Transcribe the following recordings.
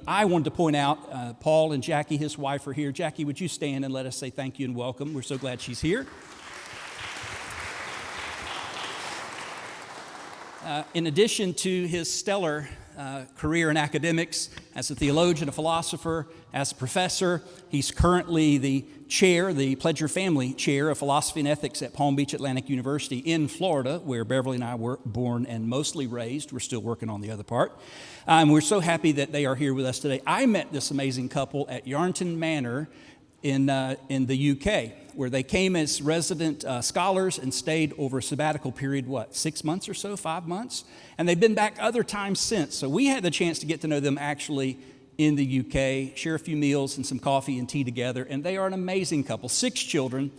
I wanted to point out Paul and Jackie, his wife, are here. Jackie, would you stand and let us say thank you and welcome? We're so glad she's here. In addition to his stellar career in academics as a theologian, a philosopher, as a professor, he's currently the chair, the Pledger Family Chair of Philosophy and Ethics at Palm Beach Atlantic University in Florida, where Beverly and I were born and mostly raised. We're still working on the other part. We're so happy that they are here with us today. I met this amazing couple at Yarnton Manor in the UK, where they came as resident scholars and stayed over a sabbatical period, 6 months or so, 5 months? And they've been back other times since. So we had the chance to get to know them actually in the UK, share a few meals and some coffee and tea together, and they are an amazing couple. 6 children,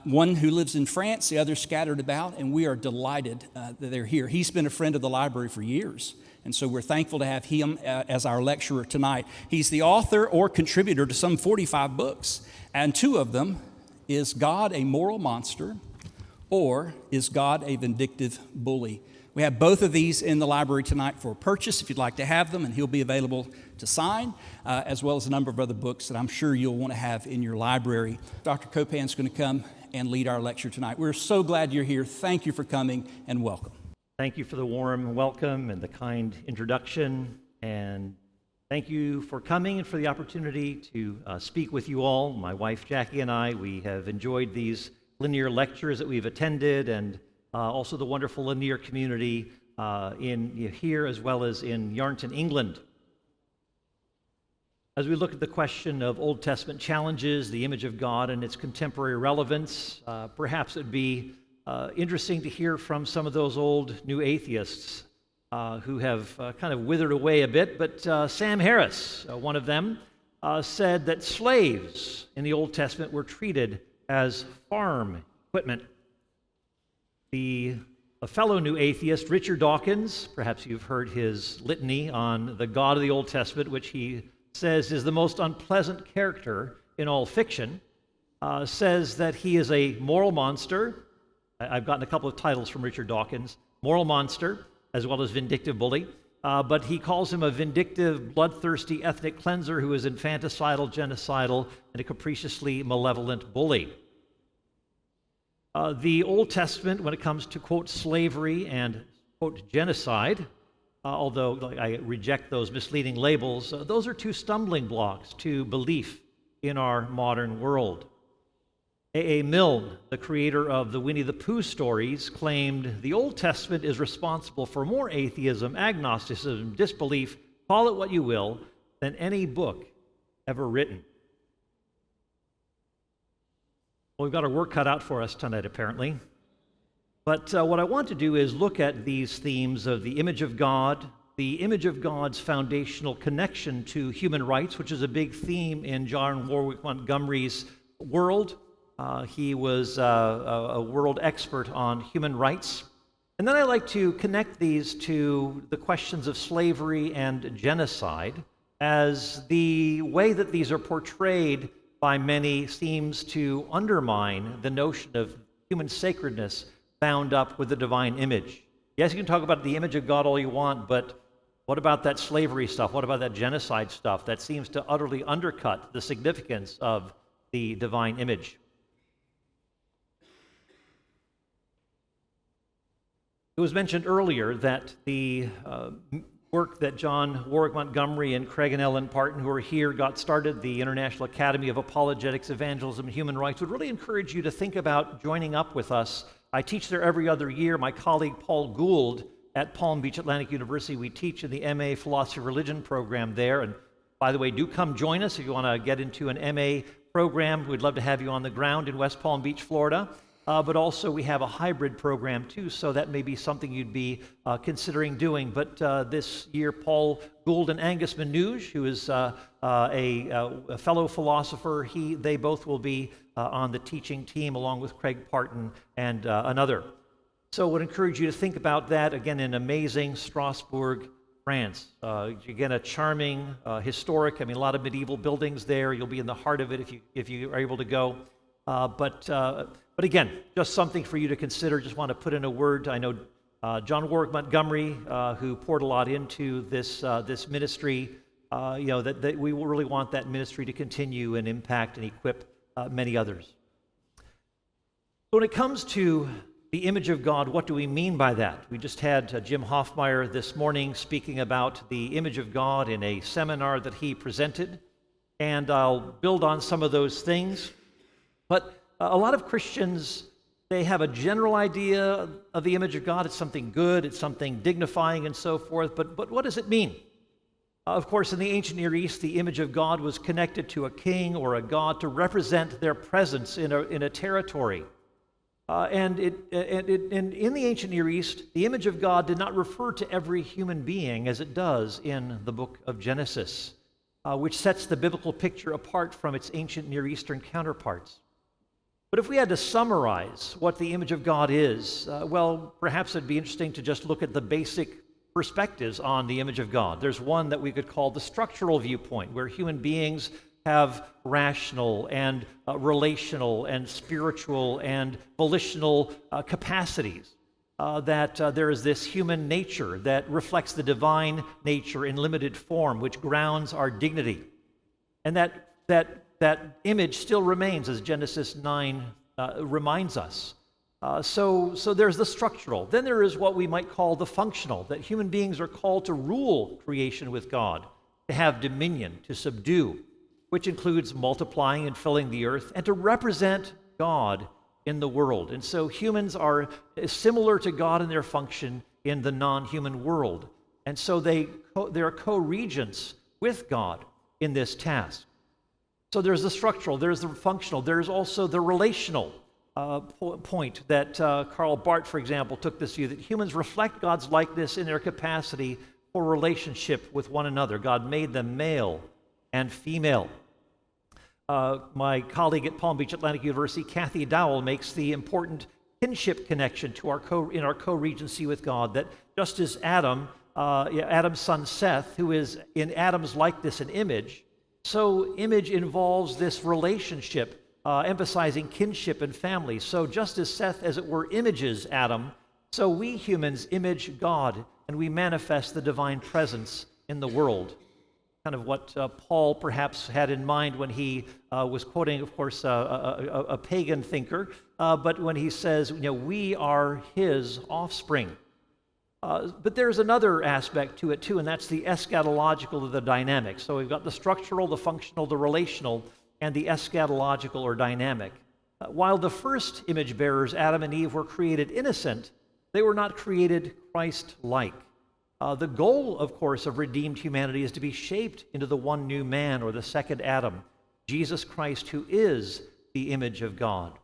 one who lives in France, the other scattered about, and we are delighted that they're here. He's been a friend of the library for years, and so we're thankful to have him as our lecturer tonight. He's the author or contributor to some 45 books, and 2 of them, Is God a Moral Monster, or Is God a Vindictive Bully? We have both of these in the library tonight for purchase if you'd like to have them, and he'll be available to sign, as well as a number of other books that I'm sure you'll want to have in your library. Dr. Copan's going to come and lead our lecture tonight. We're so glad you're here. Thank you for coming, and welcome. Thank you for the warm welcome and the kind introduction, and thank you for coming and for the opportunity to speak with you all. My wife Jackie and I, we have enjoyed these Lanier lectures that we've attended, and also the wonderful Lanier community here as well as in Yarnton, England. As we look at the question of Old Testament challenges, the image of God and its contemporary relevance, perhaps it'd be interesting to hear from some of those old new atheists who have kind of withered away a bit, but Sam Harris, one of them, said that slaves in the Old Testament were treated as farm equipment. A fellow new atheist, Richard Dawkins, perhaps you've heard his litany on the God of the Old Testament, which he says is the most unpleasant character in all fiction, says that he is a moral monster. I've gotten a couple of titles from Richard Dawkins, moral monster, as well as vindictive bully, but he calls him a vindictive, bloodthirsty ethnic cleanser who is infanticidal, genocidal, and a capriciously malevolent bully. The Old Testament, when it comes to, quote, slavery and, quote, genocide, although I reject those misleading labels, those are 2 stumbling blocks to belief in our modern world. A. Milne, the creator of the Winnie the Pooh stories, claimed the Old Testament is responsible for more atheism, agnosticism, disbelief, call it what you will, than any book ever written. Well, we've got our work cut out for us tonight, apparently. But what I want to do is look at these themes of the image of God, the image of God's foundational connection to human rights, which is a big theme in John Warwick Montgomery's world. He was a world expert on human rights. And then I like to connect these to the questions of slavery and genocide, as the way that these are portrayed by many seems to undermine the notion of human sacredness bound up with the divine image. Yes, you can talk about the image of God all you want, but what about that slavery stuff? What about that genocide stuff that seems to utterly undercut the significance of the divine image? It was mentioned earlier that the work that John Warwick Montgomery and Craig and Ellen Parton, who are here, got started, the International Academy of Apologetics, Evangelism, and Human Rights, would really encourage you to think about joining up with us. I teach there every other year. My colleague Paul Gould at Palm Beach Atlantic University, we teach in the MA Philosophy of Religion program there. And by the way, do come join us if you want to get into an MA program. We'd love to have you on the ground in West Palm Beach, Florida. But also we have a hybrid program too, so that may be something you'd be considering doing. But this year, Paul Gould and Angus Manouge, who is a fellow philosopher, they both will be on the teaching team along with Craig Parton and another. So I would encourage you to think about that, again, in amazing Strasbourg, France. Again, a charming, historic, a lot of medieval buildings there. You'll be in the heart of it if you are able to go. But again, just something for you to consider. Just want to put in a word. I know John Warwick Montgomery, who poured a lot into this ministry, that we really want that ministry to continue and impact and equip many others. When it comes to the image of God, what do we mean by that? We just had Jim Hoffmeyer this morning speaking about the image of God in a seminar that he presented, and I'll build on some of those things. But a lot of Christians, they have a general idea of the image of God. It's something good, it's something dignifying and so forth, but what does it mean? Of course, in the ancient Near East, the image of God was connected to a king or a god to represent their presence in a territory. And in the ancient Near East, the image of God did not refer to every human being as it does in the book of Genesis, which sets the biblical picture apart from its ancient Near Eastern counterparts. But if we had to summarize what the image of God is, well, perhaps it'd be interesting to just look at the basic perspectives on the image of God. There's one that we could call the structural viewpoint, where human beings have rational and relational and spiritual and volitional capacities, that there is this human nature that reflects the divine nature in limited form, which grounds our dignity. And that image still remains, as Genesis 9 reminds us. So there's the structural. Then there is what we might call the functional, that human beings are called to rule creation with God, to have dominion, to subdue, which includes multiplying and filling the earth, and to represent God in the world. And so humans are similar to God in their function in the non-human world. And so they are co-regents with God in this task. So there's the structural, there's the functional, there's also the relational point that Karl Barth, for example, took this view that humans reflect God's likeness in their capacity for relationship with one another. God made them male and female. My colleague at Palm Beach Atlantic University, Kathy Dowell, makes the important kinship connection to in our co-regency with God, that just as Adam's son Seth, who is in Adam's likeness and image, so image involves this relationship, emphasizing kinship and family. So just as Seth, as it were, images Adam, so we humans image God, and we manifest the divine presence in the world. Kind of what Paul perhaps had in mind when he was quoting, of course, a pagan thinker, but when he says, we are his offspring. But there's another aspect to it too, and that's the eschatological or the dynamic. So we've got the structural, the functional, the relational, and the eschatological or dynamic. While the first image bearers, Adam and Eve, were created innocent, they were not created Christ-like. The goal, of course, of redeemed humanity is to be shaped into the one new man, or the second Adam, Jesus Christ, who is the image of God.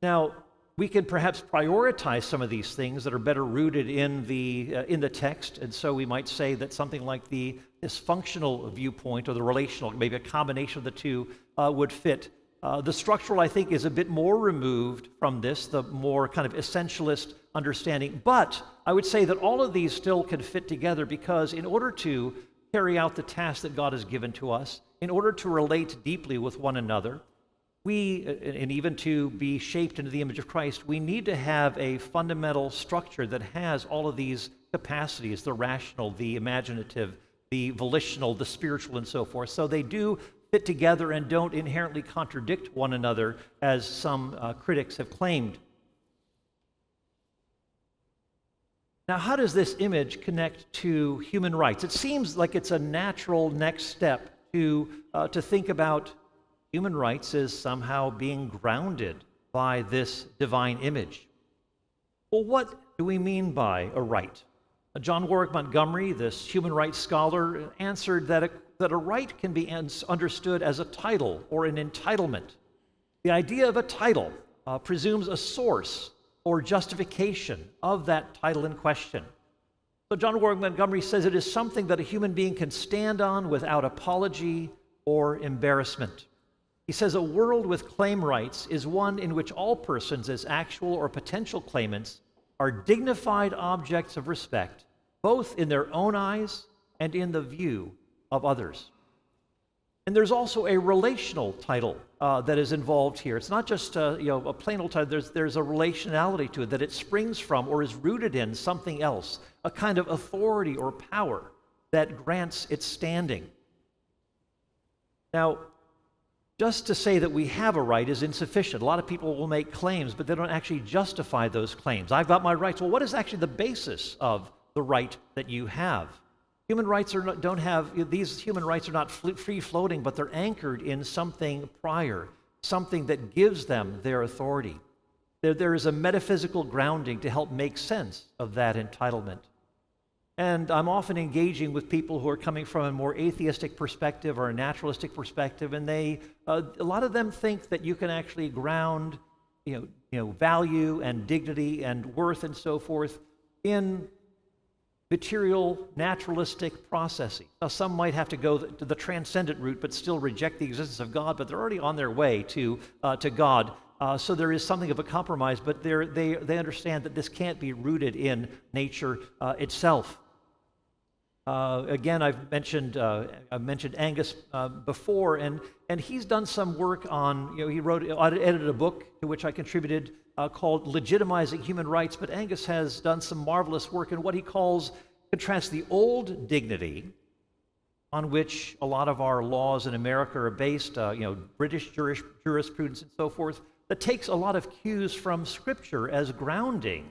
Now, we can perhaps prioritize some of these things that are better rooted in the text, and so we might say that something like this functional viewpoint or the relational, maybe a combination of the two, would fit. The structural, I think, is a bit more removed from this, the more kind of essentialist understanding. But I would say that all of these still can fit together, because in order to carry out the task that God has given to us, in order to relate deeply with one another, and even to be shaped into the image of Christ, we need to have a fundamental structure that has all of these capacities, the rational, the imaginative, the volitional, the spiritual, and so forth. So they do fit together and don't inherently contradict one another, as some critics have claimed. Now, how does this image connect to human rights? It seems like it's a natural next step to think about human rights as somehow being grounded by this divine image. Well, what do we mean by a right? John Warwick Montgomery, this human rights scholar, answered that a right can be understood as a title or an entitlement. The idea of a title presumes a source or justification of that title in question. So John Warwick Montgomery says it is something that a human being can stand on without apology or embarrassment. He says a world with claim rights is one in which all persons, as actual or potential claimants, are dignified objects of respect, both in their own eyes and in the view of others. And there's also a relational title that is involved here. It's not just a plain old title. There's a relationality to it, that it springs from or is rooted in something else, a kind of authority or power that grants its standing. Now, just to say that we have a right is insufficient. A lot of people will make claims, but they don't actually justify those claims. I've got my rights. Well, what is actually the basis of the right that you have? Human rights these human rights are not free-floating, but they're anchored in something prior, something that gives them their authority. There is a metaphysical grounding to help make sense of that entitlement. And I'm often engaging with people who are coming from a more atheistic perspective or a naturalistic perspective, and a lot of them think that you can actually ground, value and dignity and worth and so forth in material, naturalistic processes. Now, some might have to go to the transcendent route, but still reject the existence of God. But they're already on their way to God. So there is something of a compromise, but they understand that this can't be rooted in nature itself. Again, I've mentioned Angus before, and he's done some work on. He edited a book to which I contributed called "Legitimizing Human Rights." But Angus has done some marvelous work in what he contrasts the old dignity, on which a lot of our laws in America are based, British jurisprudence and so forth, that takes a lot of cues from Scripture as grounding.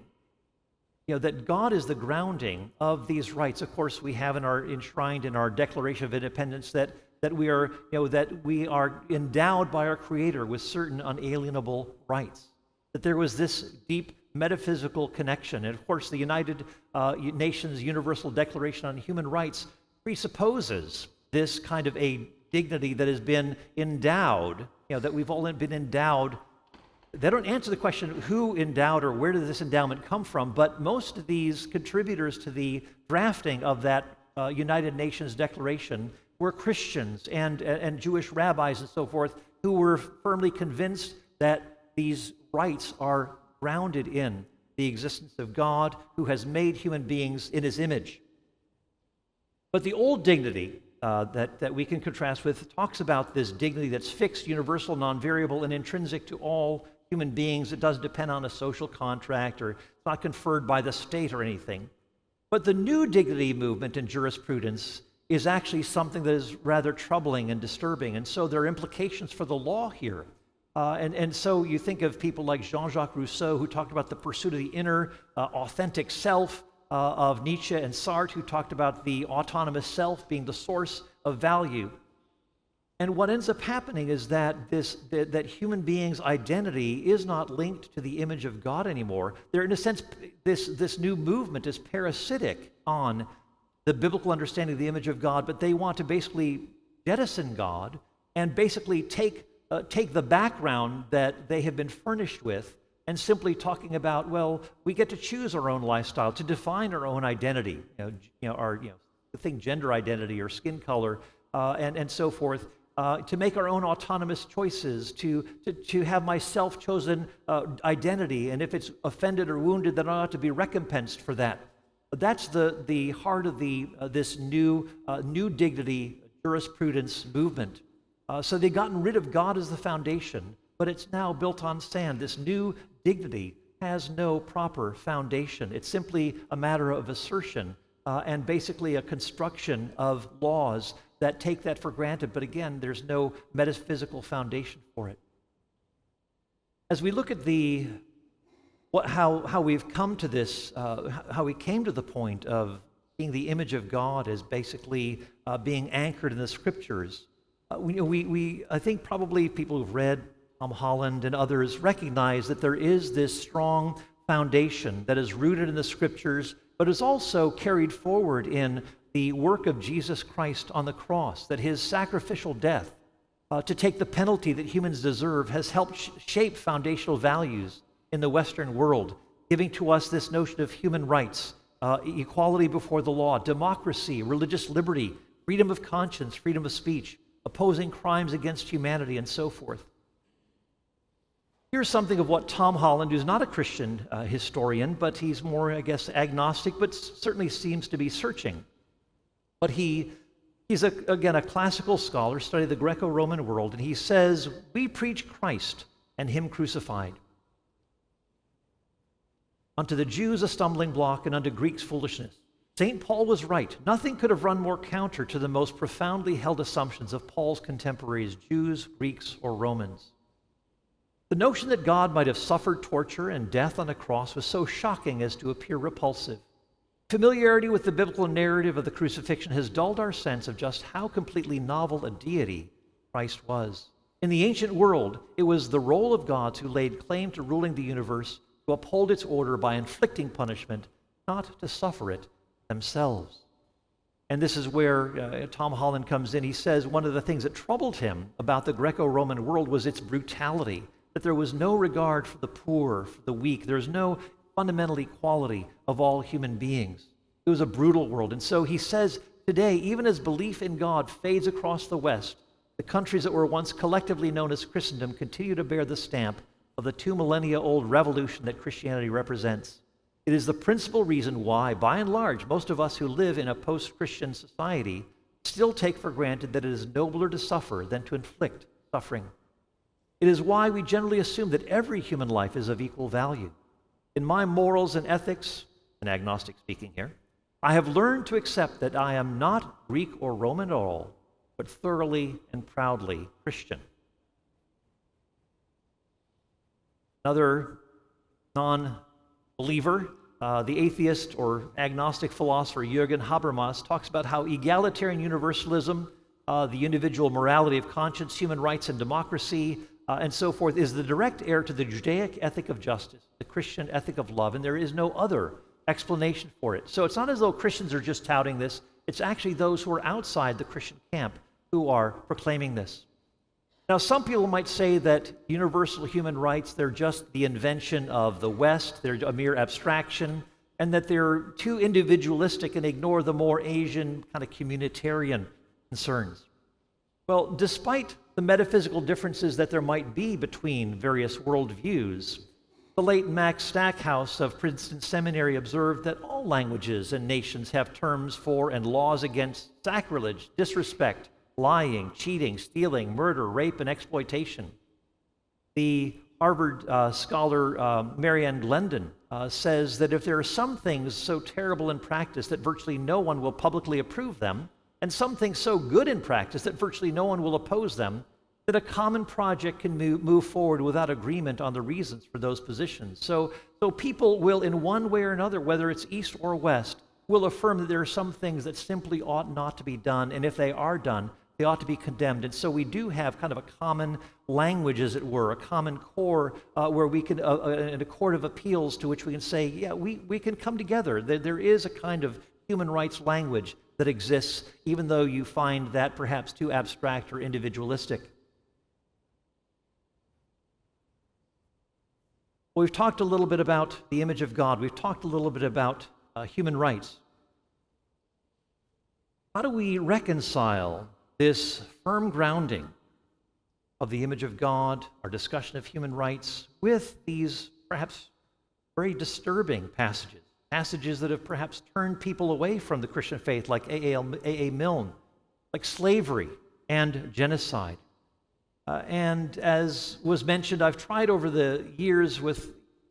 That God is the grounding of these rights. Of course, we have enshrined in our Declaration of Independence that we are endowed by our Creator with certain unalienable rights. That there was this deep metaphysical connection. And of course, the United Nations Universal Declaration on Human Rights presupposes this kind of a dignity that has been endowed, that we've all been endowed. They don't answer the question who endowed or where did this endowment come from, but most of these contributors to the drafting of that United Nations Declaration were Christians and Jewish rabbis and so forth who were firmly convinced that these rights are grounded in the existence of God who has made human beings in His image. But the old dignity that we can contrast with talks about this dignity that's fixed, universal, non-variable, and intrinsic to all human beings. It doesn't depend on a social contract, or it's not conferred by the state or anything. But the new dignity movement in jurisprudence is actually something that is rather troubling and disturbing, and so there are implications for the law here. And so you think of people like Jean-Jacques Rousseau, who talked about the pursuit of the inner authentic self, of Nietzsche and Sartre, who talked about the autonomous self being the source of value. And what ends up happening is that that human beings' identity is not linked to the image of God anymore. They're, in a sense, this new movement is parasitic on the biblical understanding of the image of God, but they want to basically jettison God and basically take the background that they have been furnished with and simply talking about, well, we get to choose our own lifestyle, to define our own identity, gender identity or skin color, and so forth. To make our own autonomous choices, to have my self-chosen identity, and if it's offended or wounded, then I ought to be recompensed for that. That's the heart of this new dignity jurisprudence movement. So they've gotten rid of God as the foundation, but it's now built on sand. This new dignity has no proper foundation. It's simply a matter of assertion and basically a construction of laws that take that for granted, but again, there's no metaphysical foundation for it. As we look at how we've come to this, how we came to the point of seeing the image of God as basically being anchored in the Scriptures, I think probably people who've read Tom Holland and others recognize that there is this strong foundation that is rooted in the Scriptures, but is also carried forward in the work of Jesus Christ on the cross, that His sacrificial death to take the penalty that humans deserve has helped shape foundational values in the Western world, giving to us this notion of human rights, equality before the law, democracy, religious liberty, freedom of conscience, freedom of speech, opposing crimes against humanity, and so forth. Here's something of what Tom Holland, who's not a Christian historian, but he's more, I guess, agnostic, but certainly seems to be searching. But he's again a classical scholar, studied the Greco-Roman world, and he says, we preach Christ and Him crucified. Unto the Jews a stumbling block, and unto Greeks foolishness. St. Paul was right. Nothing could have run more counter to the most profoundly held assumptions of Paul's contemporaries, Jews, Greeks, or Romans. The notion that God might have suffered torture and death on a cross was so shocking as to appear repulsive. Familiarity with the biblical narrative of the crucifixion has dulled our sense of just how completely novel a deity Christ was. In the ancient world, it was the role of gods who laid claim to ruling the universe to uphold its order by inflicting punishment, not to suffer it themselves. And this is where Tom Holland comes in. He says one of the things that troubled him about the Greco-Roman world was its brutality, that there was no regard for the poor, for the weak. There's no fundamental equality of all human beings. It was a brutal world. And so he says today, even as belief in God fades across the West, the countries that were once collectively known as Christendom continue to bear the stamp of the 2 millennia old revolution that Christianity represents. It is the principal reason why, by and large, most of us who live in a post-Christian society still take for granted that it is nobler to suffer than to inflict suffering. It is why we generally assume that every human life is of equal value. In my morals and ethics, an agnostic speaking here, I have learned to accept that I am not Greek or Roman at all, but thoroughly and proudly Christian. Another non-believer, the atheist or agnostic philosopher Jürgen Habermas, talks about how egalitarian universalism, the individual morality of conscience, human rights and democracy, and so forth, is the direct heir to the Judaic ethic of justice, the Christian ethic of love, and there is no other explanation for it. So it's not as though Christians are just touting this. It's actually those who are outside the Christian camp who are proclaiming this. Now, some people might say that universal human rights, they're just the invention of the West, they're a mere abstraction, and that they're too individualistic and ignore the more Asian kind of communitarian concerns. Well, despite the metaphysical differences that there might be between various worldviews, the late Max Stackhouse of Princeton Seminary observed that all languages and nations have terms for and laws against sacrilege, disrespect, lying, cheating, stealing, murder, rape, and exploitation. The Harvard scholar Marianne Glendon says that if there are some things so terrible in practice that virtually no one will publicly approve them, and some things so good in practice that virtually no one will oppose them, that a common project can move forward without agreement on the reasons for those positions. So people will, in one way or another, whether it's East or West, will affirm that there are some things that simply ought not to be done, and if they are done, they ought to be condemned. And so we do have kind of a common language, as it were, a common core where we can, in a court of appeals to which we can say, yeah, we can come together. There is a kind of human rights language that exists, even though you find that perhaps too abstract or individualistic. Well, we've talked a little bit about the image of God. We've talked a little bit about human rights. How do we reconcile this firm grounding of the image of God, our discussion of human rights, with these perhaps very disturbing passages that have perhaps turned people away from the Christian faith, like A.A. Milne, like slavery and genocide? And as was mentioned, I've tried over the years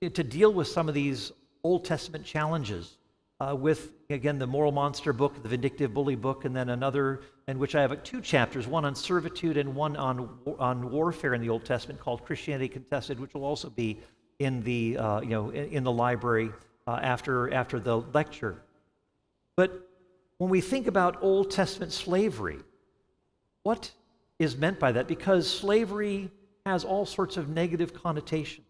to deal with some of these Old Testament challenges with, again, the Moral Monster book, the Vindictive Bully book, and then another in which I have 2 chapters, one on servitude and one on warfare in the Old Testament, called Christianity Contested, which will also be in the in the library after the lecture. But when we think about Old Testament slavery, what is meant by that? Because slavery has all sorts of negative connotations.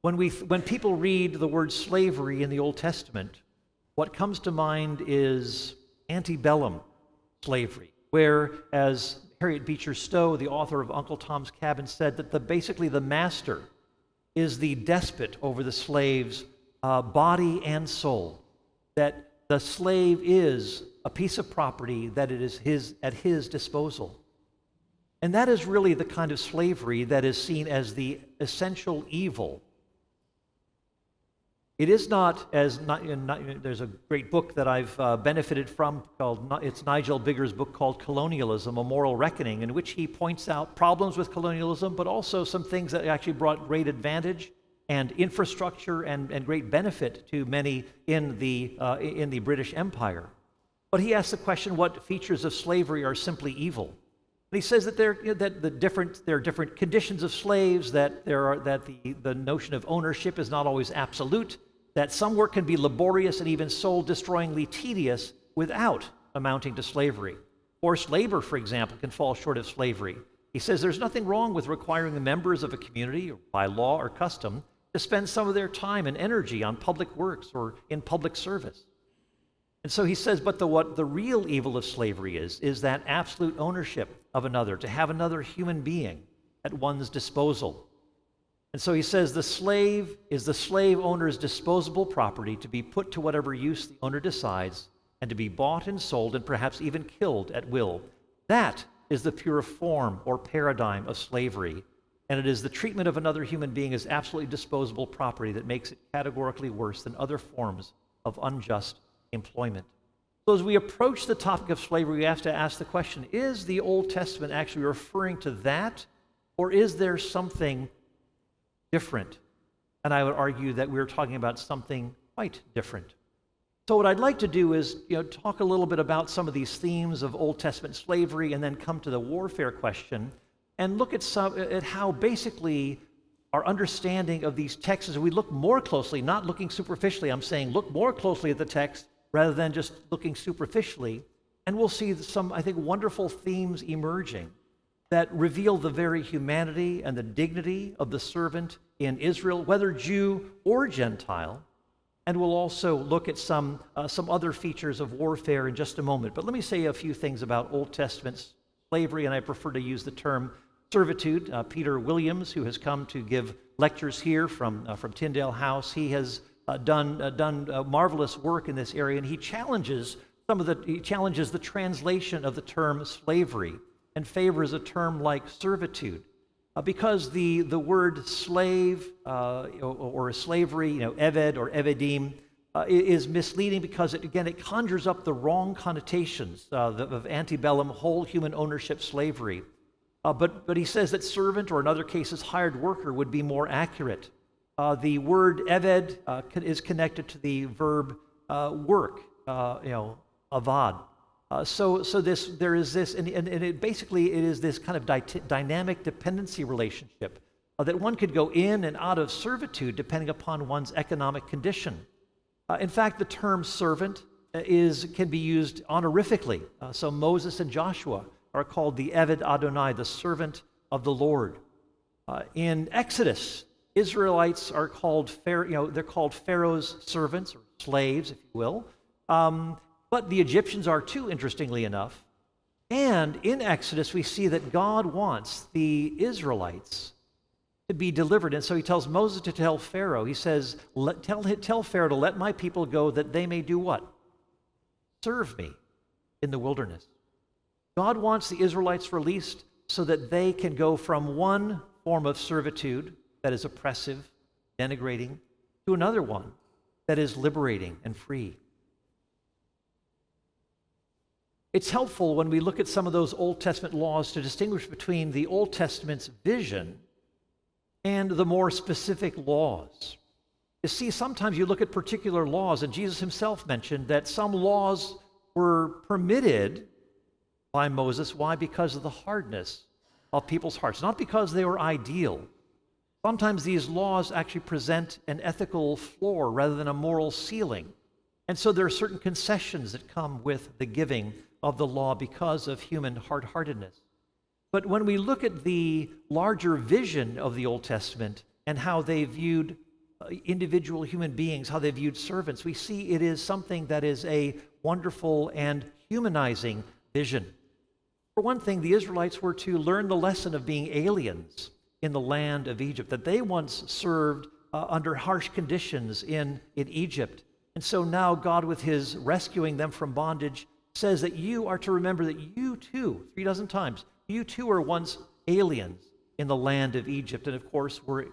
When people read the word slavery in the Old Testament, what comes to mind is antebellum slavery, where, as Harriet Beecher Stowe, the author of Uncle Tom's Cabin, said, that basically the master is the despot over the slave's body and soul, that the slave is a piece of property that it is at his disposal. And that is really the kind of slavery that is seen as the essential evil. It is not as, there's a great book that I've benefited from it's Nigel Bigger's book called Colonialism, A Moral Reckoning, in which he points out problems with colonialism, but also some things that actually brought great advantage. and infrastructure and great benefit to many in the British Empire. But he asks the question, what features of slavery are simply evil? And he says that there are different conditions of slaves, that the notion of ownership is not always absolute, that some work can be laborious and even soul-destroyingly tedious without amounting to slavery. Forced labor, for example, can fall short of slavery. He says there's nothing wrong with requiring the members of a community, or by law or custom, to spend some of their time and energy on public works or in public service. And so he says, but what the real evil of slavery is that absolute ownership of another, to have another human being at one's disposal. And so he says the slave is the slave owner's disposable property to be put to whatever use the owner decides, and to be bought and sold and perhaps even killed at will. That is the pure form or paradigm of slavery. And it is the treatment of another human being as absolutely disposable property that makes it categorically worse than other forms of unjust employment. So as we approach the topic of slavery, we have to ask the question, is the Old Testament actually referring to that, or is there something different? And I would argue that we're talking about something quite different. So what I'd like to do is talk a little bit about some of these themes of Old Testament slavery, and then come to the warfare question, and look at how basically our understanding of these texts, as we look more closely, not looking superficially, I'm saying look more closely at the text rather than just looking superficially, and we'll see some, I think, wonderful themes emerging that reveal the very humanity and the dignity of the servant in Israel, whether Jew or Gentile. And we'll also look at some other features of warfare in just a moment. But let me say a few things about Old Testament slavery, and I prefer to use the term servitude. Peter Williams, who has come to give lectures here from Tyndale House, he has done marvelous work in this area, and he challenges the translation of the term slavery and favors a term like servitude. Because the word slave or slavery, eved or evedim, is misleading because it conjures up the wrong connotations of antebellum whole human ownership slavery. But he says that servant, or in other cases hired worker, would be more accurate. The word eved is connected to the verb work, avad. So there is this, and it basically is this kind of dynamic dependency relationship that one could go in and out of servitude depending upon one's economic condition. In fact, the term servant can be used honorifically. So Moses and Joshua are called the Eved Adonai, the servant of the Lord. In Exodus, Israelites are called they're called Pharaoh's servants, or slaves, if you will. But the Egyptians are too, interestingly enough. And in Exodus, we see that God wants the Israelites to be delivered. And so he tells Moses to tell Pharaoh, he says, tell Pharaoh to let my people go that they may do what? Serve me in the wilderness. God wants the Israelites released so that they can go from one form of servitude that is oppressive, denigrating, to another one that is liberating and free. It's helpful when we look at some of those Old Testament laws to distinguish between the Old Testament's vision and the more specific laws. You see, sometimes you look at particular laws, and Jesus himself mentioned that some laws were permitted by Moses. Why? Because of the hardness of people's hearts, not because they were ideal. Sometimes these laws actually present an ethical floor rather than a moral ceiling. And so there are certain concessions that come with the giving of the law because of human hard-heartedness. But when we look at the larger vision of the Old Testament and how they viewed individual human beings, how they viewed servants, we see it is something that is a wonderful and humanizing vision. For one thing, the Israelites were to learn the lesson of being aliens in the land of Egypt, that they once served under harsh conditions in Egypt. And so now God, with his rescuing them from bondage, says that you are to remember that you too, 3 dozen times, you too were once aliens in the land of Egypt, and of course were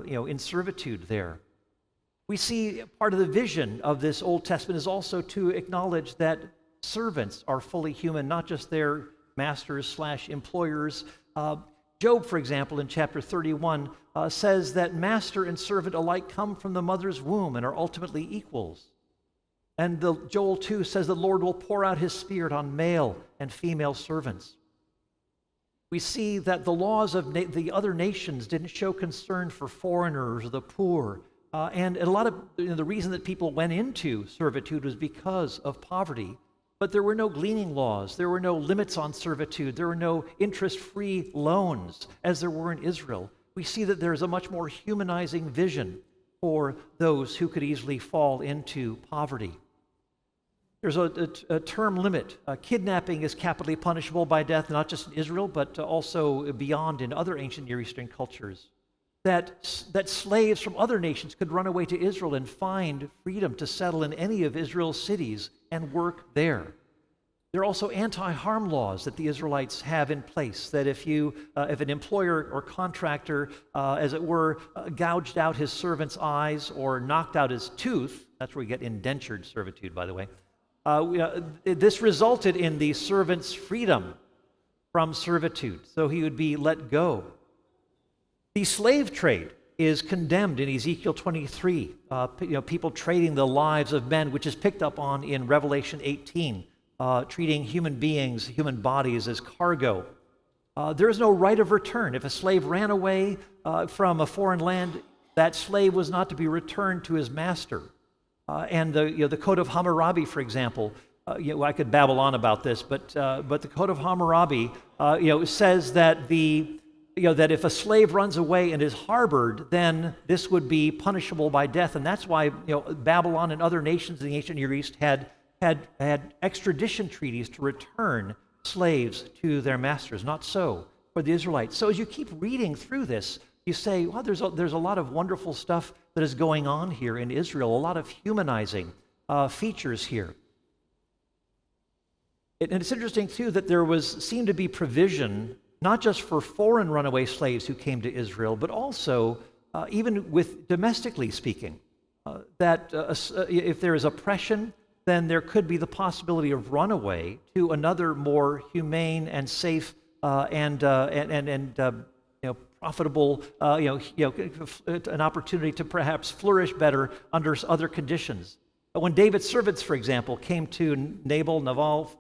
in servitude there. We see part of the vision of this Old Testament is also to acknowledge that servants are fully human, not just their masters/employers. Job, for example, in chapter 31, says that master and servant alike come from the mother's womb and are ultimately equals. And Joel 2 says the Lord will pour out his Spirit on male and female servants. We see that the laws of the other nations didn't show concern for foreigners or the poor. And a lot of the reason that people went into servitude was because of poverty. But there were no gleaning laws. There were no limits on servitude. There were no interest-free loans as there were in Israel. We see that there is a much more humanizing vision for those who could easily fall into poverty. There's a term limit. Kidnapping is capitally punishable by death, not just in Israel, but also beyond in other ancient Near Eastern cultures. That slaves from other nations could run away to Israel and find freedom to settle in any of Israel's cities and work there. There are also anti-harm laws that the Israelites have in place, that if an employer or contractor, as it were, gouged out his servant's eyes or knocked out his tooth, that's where we get indentured servitude, by the way, this resulted in the servant's freedom from servitude, so he would be let go. The slave trade is condemned in Ezekiel 23, people trading the lives of men, which is picked up on in Revelation 18, treating human beings, human bodies as cargo. There is no right of return. If a slave ran away from a foreign land, that slave was not to be returned to his master. And the Code of Hammurabi, for example, I could babble on about this, but the Code of Hammurabi, says that that if a slave runs away and is harbored, then this would be punishable by death, and that's why Babylon and other nations in the ancient Near East had extradition treaties to return slaves to their masters. Not so for the Israelites. So as you keep reading through this, you say, well, there's a lot of wonderful stuff that is going on here in Israel, a lot of humanizing features here. And it's interesting, too, that there seemed to be provision not just for foreign runaway slaves who came to Israel, but also even with domestically speaking, that if there is oppression, then there could be the possibility of runaway to another more humane and safe and profitable, an opportunity to perhaps flourish better under other conditions. When David's servants, for example, came to Nabal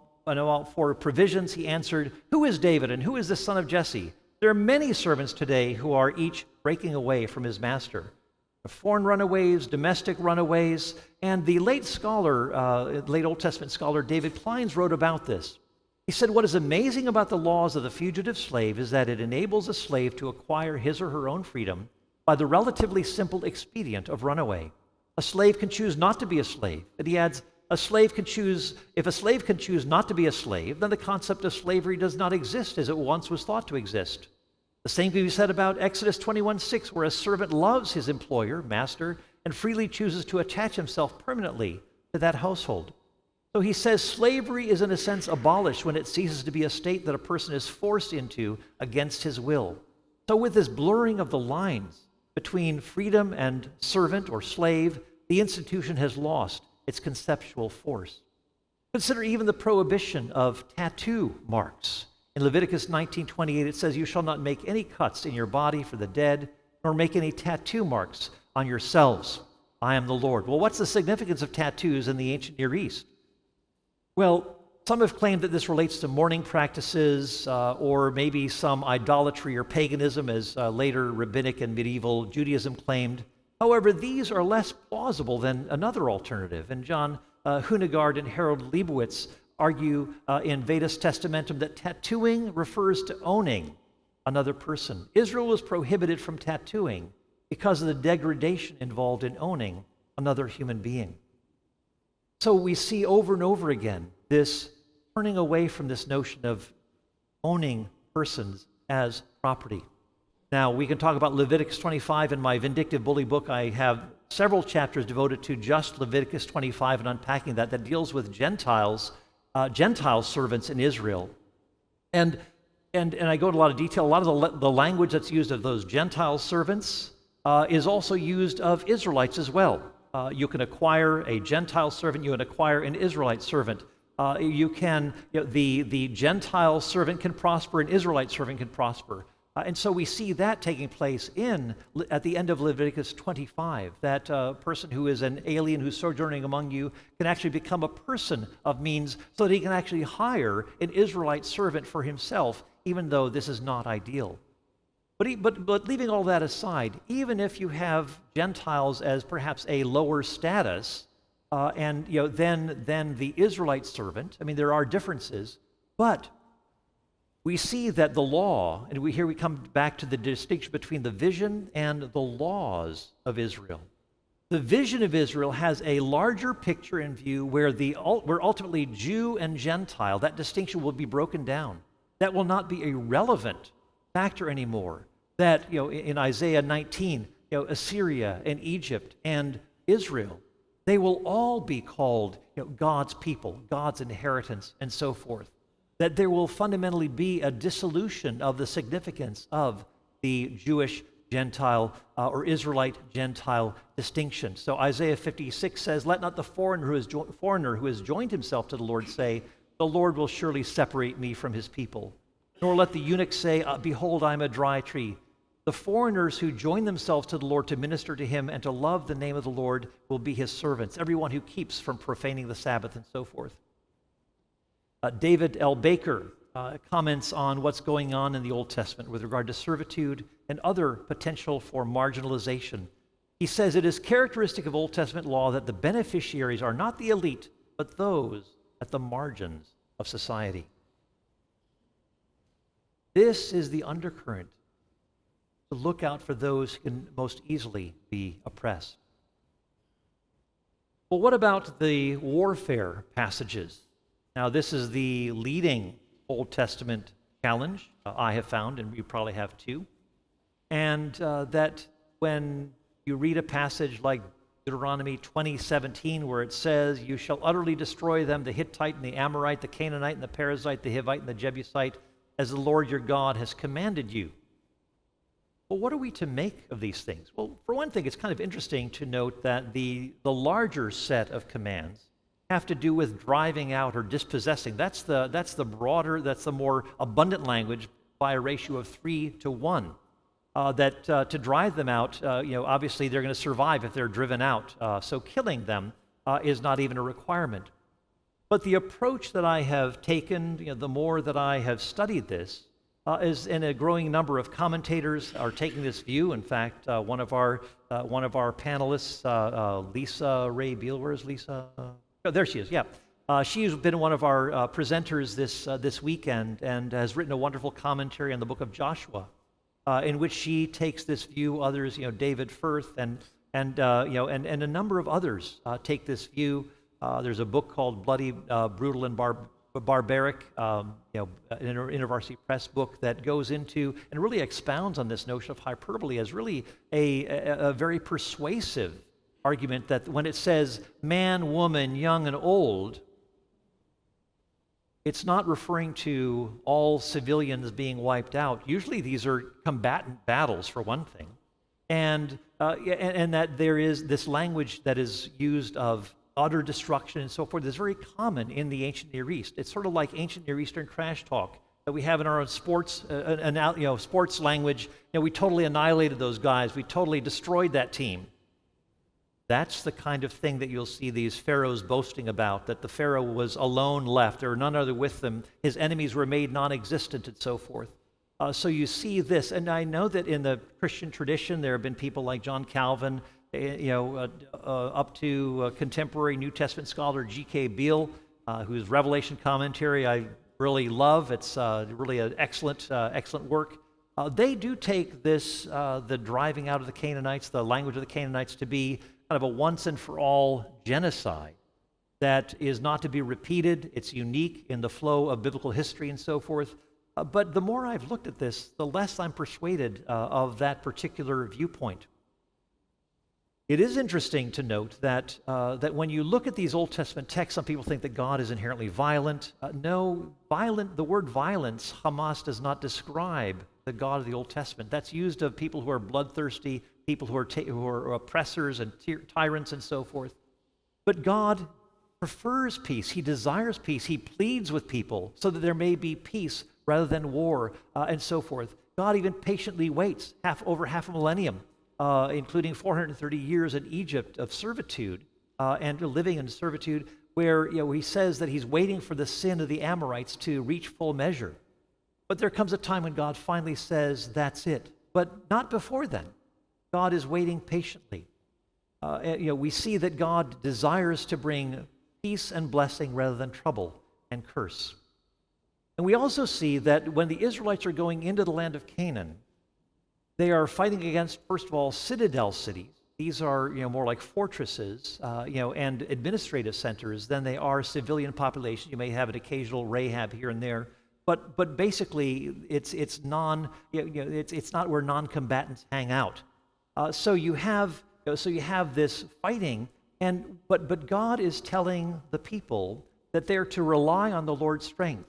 for provisions, he answered, "Who is David and who is the son of Jesse?" There are many servants today who are each breaking away from his master. Foreign runaways, domestic runaways, and the late Old Testament scholar David Kleins wrote about this. He said, what is amazing about the laws of the fugitive slave is that it enables a slave to acquire his or her own freedom by the relatively simple expedient of runaway. A slave can choose not to be a slave, but he adds, if a slave can choose not to be a slave, then the concept of slavery does not exist as it once was thought to exist. The same can be said about Exodus 21:6, where a servant loves his employer, master, and freely chooses to attach himself permanently to that household. So he says slavery is in a sense abolished when it ceases to be a state that a person is forced into against his will. So with this blurring of the lines between freedom and servant or slave, the institution has lost its conceptual force. Consider even the prohibition of tattoo marks. In Leviticus 19:28, it says, "You shall not make any cuts in your body for the dead, nor make any tattoo marks on yourselves. I am the Lord." Well, what's the significance of tattoos in the ancient Near East? Well, some have claimed that this relates to mourning practices or maybe some idolatry or paganism, as later rabbinic and medieval Judaism claimed. However, these are less plausible than another alternative. And John Hunegard and Harold Leibowitz argue in Vedas Testamentum that tattooing refers to owning another person. Israel was prohibited from tattooing because of the degradation involved in owning another human being. So we see over and over again this turning away from this notion of owning persons as property. Now, we can talk about Leviticus 25. In my Vindictive Bully book, I have several chapters devoted to just Leviticus 25 and unpacking that deals with Gentile servants in Israel. And I go into a lot of detail. A lot of the language that's used of those Gentile servants is also used of Israelites as well. You can acquire a Gentile servant. You can acquire an Israelite servant. The Gentile servant can prosper. An Israelite servant can prosper. And so we see that taking place at the end of Leviticus 25, that person who is an alien who's sojourning among you can actually become a person of means so that he can actually hire an Israelite servant for himself, even though this is not ideal. But leaving all that aside, even if you have Gentiles as perhaps a lower status, than the Israelite servant, I mean, there are differences, but we see that the law, and here we come back to the distinction between the vision and the laws of Israel. The vision of Israel has a larger picture in view where ultimately Jew and Gentile, that distinction will be broken down. That will not be a relevant factor anymore. That, in Isaiah 19, Assyria and Egypt and Israel, they will all be called God's people, God's inheritance, and so forth. That there will fundamentally be a dissolution of the significance of the Jewish Gentile or Israelite Gentile distinction. So Isaiah 56 says, "Let not the foreigner who has joined himself to the Lord say, 'The Lord will surely separate me from his people.' Nor let the eunuch say, 'Behold, I am a dry tree.' The foreigners who join themselves to the Lord to minister to him and to love the name of the Lord will be his servants, everyone who keeps from profaning the Sabbath," and so forth. David L. Baker comments on what's going on in the Old Testament with regard to servitude and other potential for marginalization. He says, "It is characteristic of Old Testament law that the beneficiaries are not the elite, but those at the margins of society." This is the undercurrent to look out for those who can most easily be oppressed. Well, what about the warfare passages? Now, this is the leading Old Testament challenge I have found, and you probably have too. And that when you read a passage like Deuteronomy 20:17, where it says, "You shall utterly destroy them, the Hittite and the Amorite, the Canaanite and the Perizzite, the Hivite and the Jebusite, as the Lord your God has commanded you." Well, what are we to make of these things? Well, for one thing, it's kind of interesting to note that the larger set of commands have to do with driving out or dispossessing. That's the broader, that's the more abundant language by a ratio of 3 to 1. To drive them out, obviously they're going to survive if they're driven out. So killing them is not even a requirement. But the approach that I have taken, the more that I have studied this, is, and a growing number of commentators are taking this view. In fact, one of our panelists, Lisa Ray Beal, where is Lisa? Oh, there she is, yeah. She's been one of our presenters this weekend and has written a wonderful commentary on the book of Joshua, in which she takes this view. Others, David Firth and a number of others take this view. There's a book called Bloody, Brutal, and Barbaric, an InterVarsity Press book that goes into and really expounds on this notion of hyperbole as really a very persuasive argument, that when it says man, woman, young, and old, it's not referring to all civilians being wiped out. Usually these are combatant battles, for one thing, and that there is this language that is used of utter destruction and so forth is very common in the ancient Near East. It's sort of like ancient Near Eastern trash talk that we have in our own sports language. We totally annihilated those guys. We totally destroyed that team. That's the kind of thing that you'll see these pharaohs boasting about, that the pharaoh was alone left, there were none other with them, his enemies were made non-existent, and so forth. So you see this, and I know that in the Christian tradition there have been people like John Calvin, up to contemporary New Testament scholar G.K. Beale, whose Revelation commentary I really love. It's really an excellent work. They do take this, the driving out of the Canaanites, the language of the Canaanites, to be kind of a once and for all genocide that is not to be repeated. It's unique in the flow of biblical history and so forth. But the more I've looked at this, the less I'm persuaded of that particular viewpoint. It is interesting to note that when you look at these Old Testament texts, some people think that God is inherently violent. No, the word violence, Hamas, does not describe the God of the Old Testament. That's used of people who are bloodthirsty, people who are oppressors and tyrants and so forth. But God prefers peace. He desires peace. He pleads with people so that there may be peace rather than war and so forth. God even patiently waits over half a millennium, including 430 years in Egypt of servitude and living in servitude, where he says that he's waiting for the sin of the Amorites to reach full measure. But there comes a time when God finally says, that's it. But not before then. God is waiting patiently. We see that God desires to bring peace and blessing rather than trouble and curse. And we also see that when the Israelites are going into the land of Canaan, they are fighting against, first of all, citadel cities. These are more like fortresses and administrative centers than they are civilian populations. You may have an occasional Rahab here and there, but basically it's not where non-combatants hang out. So you have this fighting, but God is telling the people that they're to rely on the Lord's strength.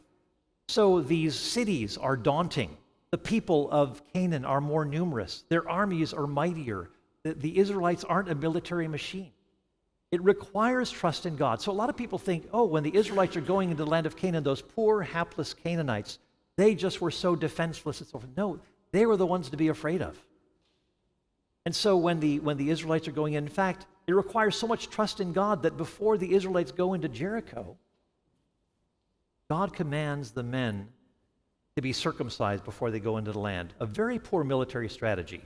So these cities are daunting. The people of Canaan are more numerous. Their armies are mightier. The Israelites aren't a military machine. It requires trust in God. So a lot of people think, when the Israelites are going into the land of Canaan, those poor, hapless Canaanites, they just were so defenseless and so forth. No, they were the ones to be afraid of. And so when the Israelites are going in fact, it requires so much trust in God that before the Israelites go into Jericho, God commands the men to be circumcised before they go into the land. A very poor military strategy.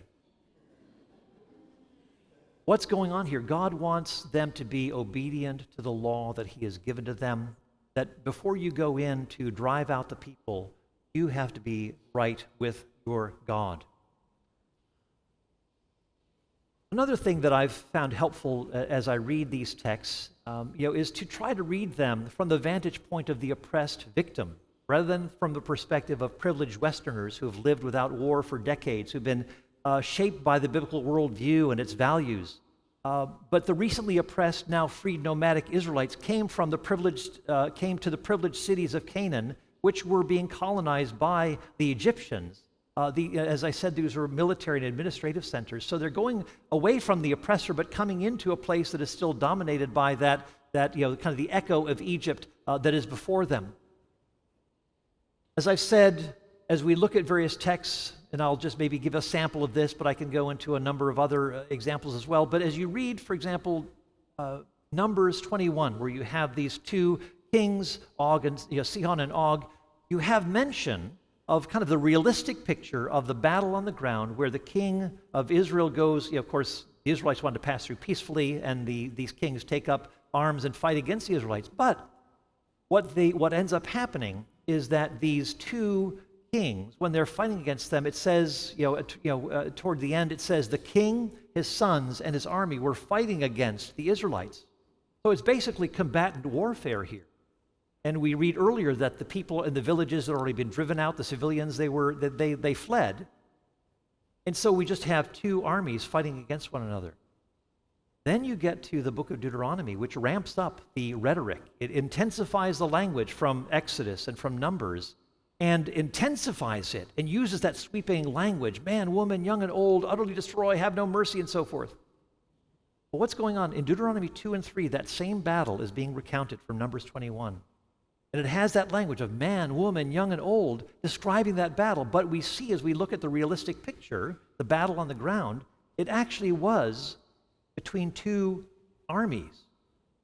What's going on here? God wants them to be obedient to the law that he has given to them, that before you go in to drive out the people, you have to be right with your God. Another thing that I've found helpful as I read these texts, is to try to read them from the vantage point of the oppressed victim, rather than from the perspective of privileged Westerners who have lived without war for decades, who've been shaped by the biblical worldview and its values. But the recently oppressed, now freed nomadic Israelites came to the privileged cities of Canaan, which were being colonized by the Egyptians. As I said, these were military and administrative centers. So they're going away from the oppressor, but coming into a place that is still dominated by that kind of the echo of Egypt that is before them. As I've said, as we look at various texts, and I'll just maybe give a sample of this, but I can go into a number of other examples as well. But as you read, for example, Numbers 21, where you have these two kings, Sihon and Og, you have mention of kind of the realistic picture of the battle on the ground where the king of Israel goes, of course, the Israelites wanted to pass through peacefully, and these kings take up arms and fight against the Israelites. But what ends up happening is that these two kings, when they're fighting against them, it says, toward the end, it says the king, his sons, and his army were fighting against the Israelites. So it's basically combatant warfare here. And we read earlier that the people in the villages had already been driven out, the civilians, they fled. And so we just have two armies fighting against one another. Then you get to the book of Deuteronomy, which ramps up the rhetoric. It intensifies the language from Exodus and from Numbers, and intensifies it and uses that sweeping language, man, woman, young and old, utterly destroy, have no mercy, and so forth. But what's going on? In Deuteronomy 2 and 3, that same battle is being recounted from Numbers 21. And it has that language of man, woman, young and old, describing that battle. But we see, as we look at the realistic picture, the battle on the ground, it actually was between two armies,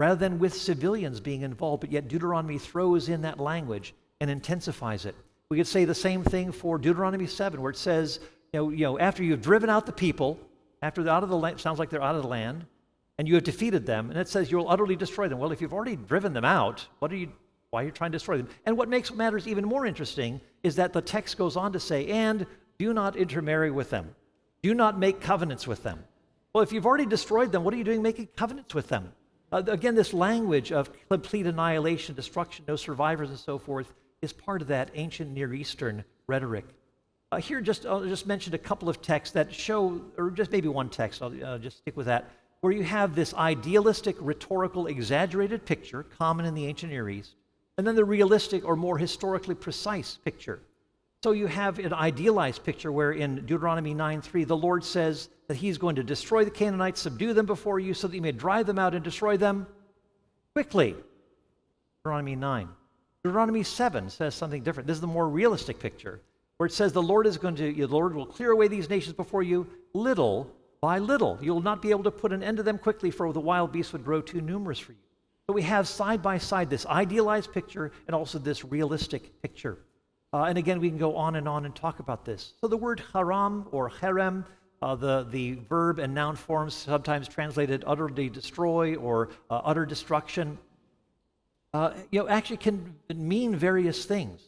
rather than with civilians being involved. But yet Deuteronomy throws in that language and intensifies it. We could say the same thing for Deuteronomy 7, where it says, after you've driven out the people, after they're out of the land, sounds like they're out of the land, and you have defeated them, and it says you'll utterly destroy them. Well, if you've already driven them out, why are you trying to destroy them? And what makes matters even more interesting is that the text goes on to say, and do not intermarry with them. Do not make covenants with them. Well, if you've already destroyed them, what are you doing making covenants with them? Again, this language of complete annihilation, destruction, no survivors, and so forth, is part of that ancient Near Eastern rhetoric. I'll just mention a couple of texts that show, or just maybe one text, I'll just stick with that, where you have this idealistic, rhetorical, exaggerated picture, common in the ancient Near East, and then the realistic or more historically precise picture. So you have an idealized picture where in Deuteronomy 9:3, the Lord says that he's going to destroy the Canaanites, subdue them before you, so that you may drive them out and destroy them quickly. Deuteronomy 9. Deuteronomy 7 says something different. This is the more realistic picture. where it says the Lord will clear away these nations before you little by little. You will not be able to put an end to them quickly, for the wild beasts would grow too numerous for you. So we have side by side this idealized picture and also this realistic picture. And again, we can go on and talk about this. So the word haram or harem, the verb and noun forms sometimes translated utterly destroy or utter destruction, actually can mean various things.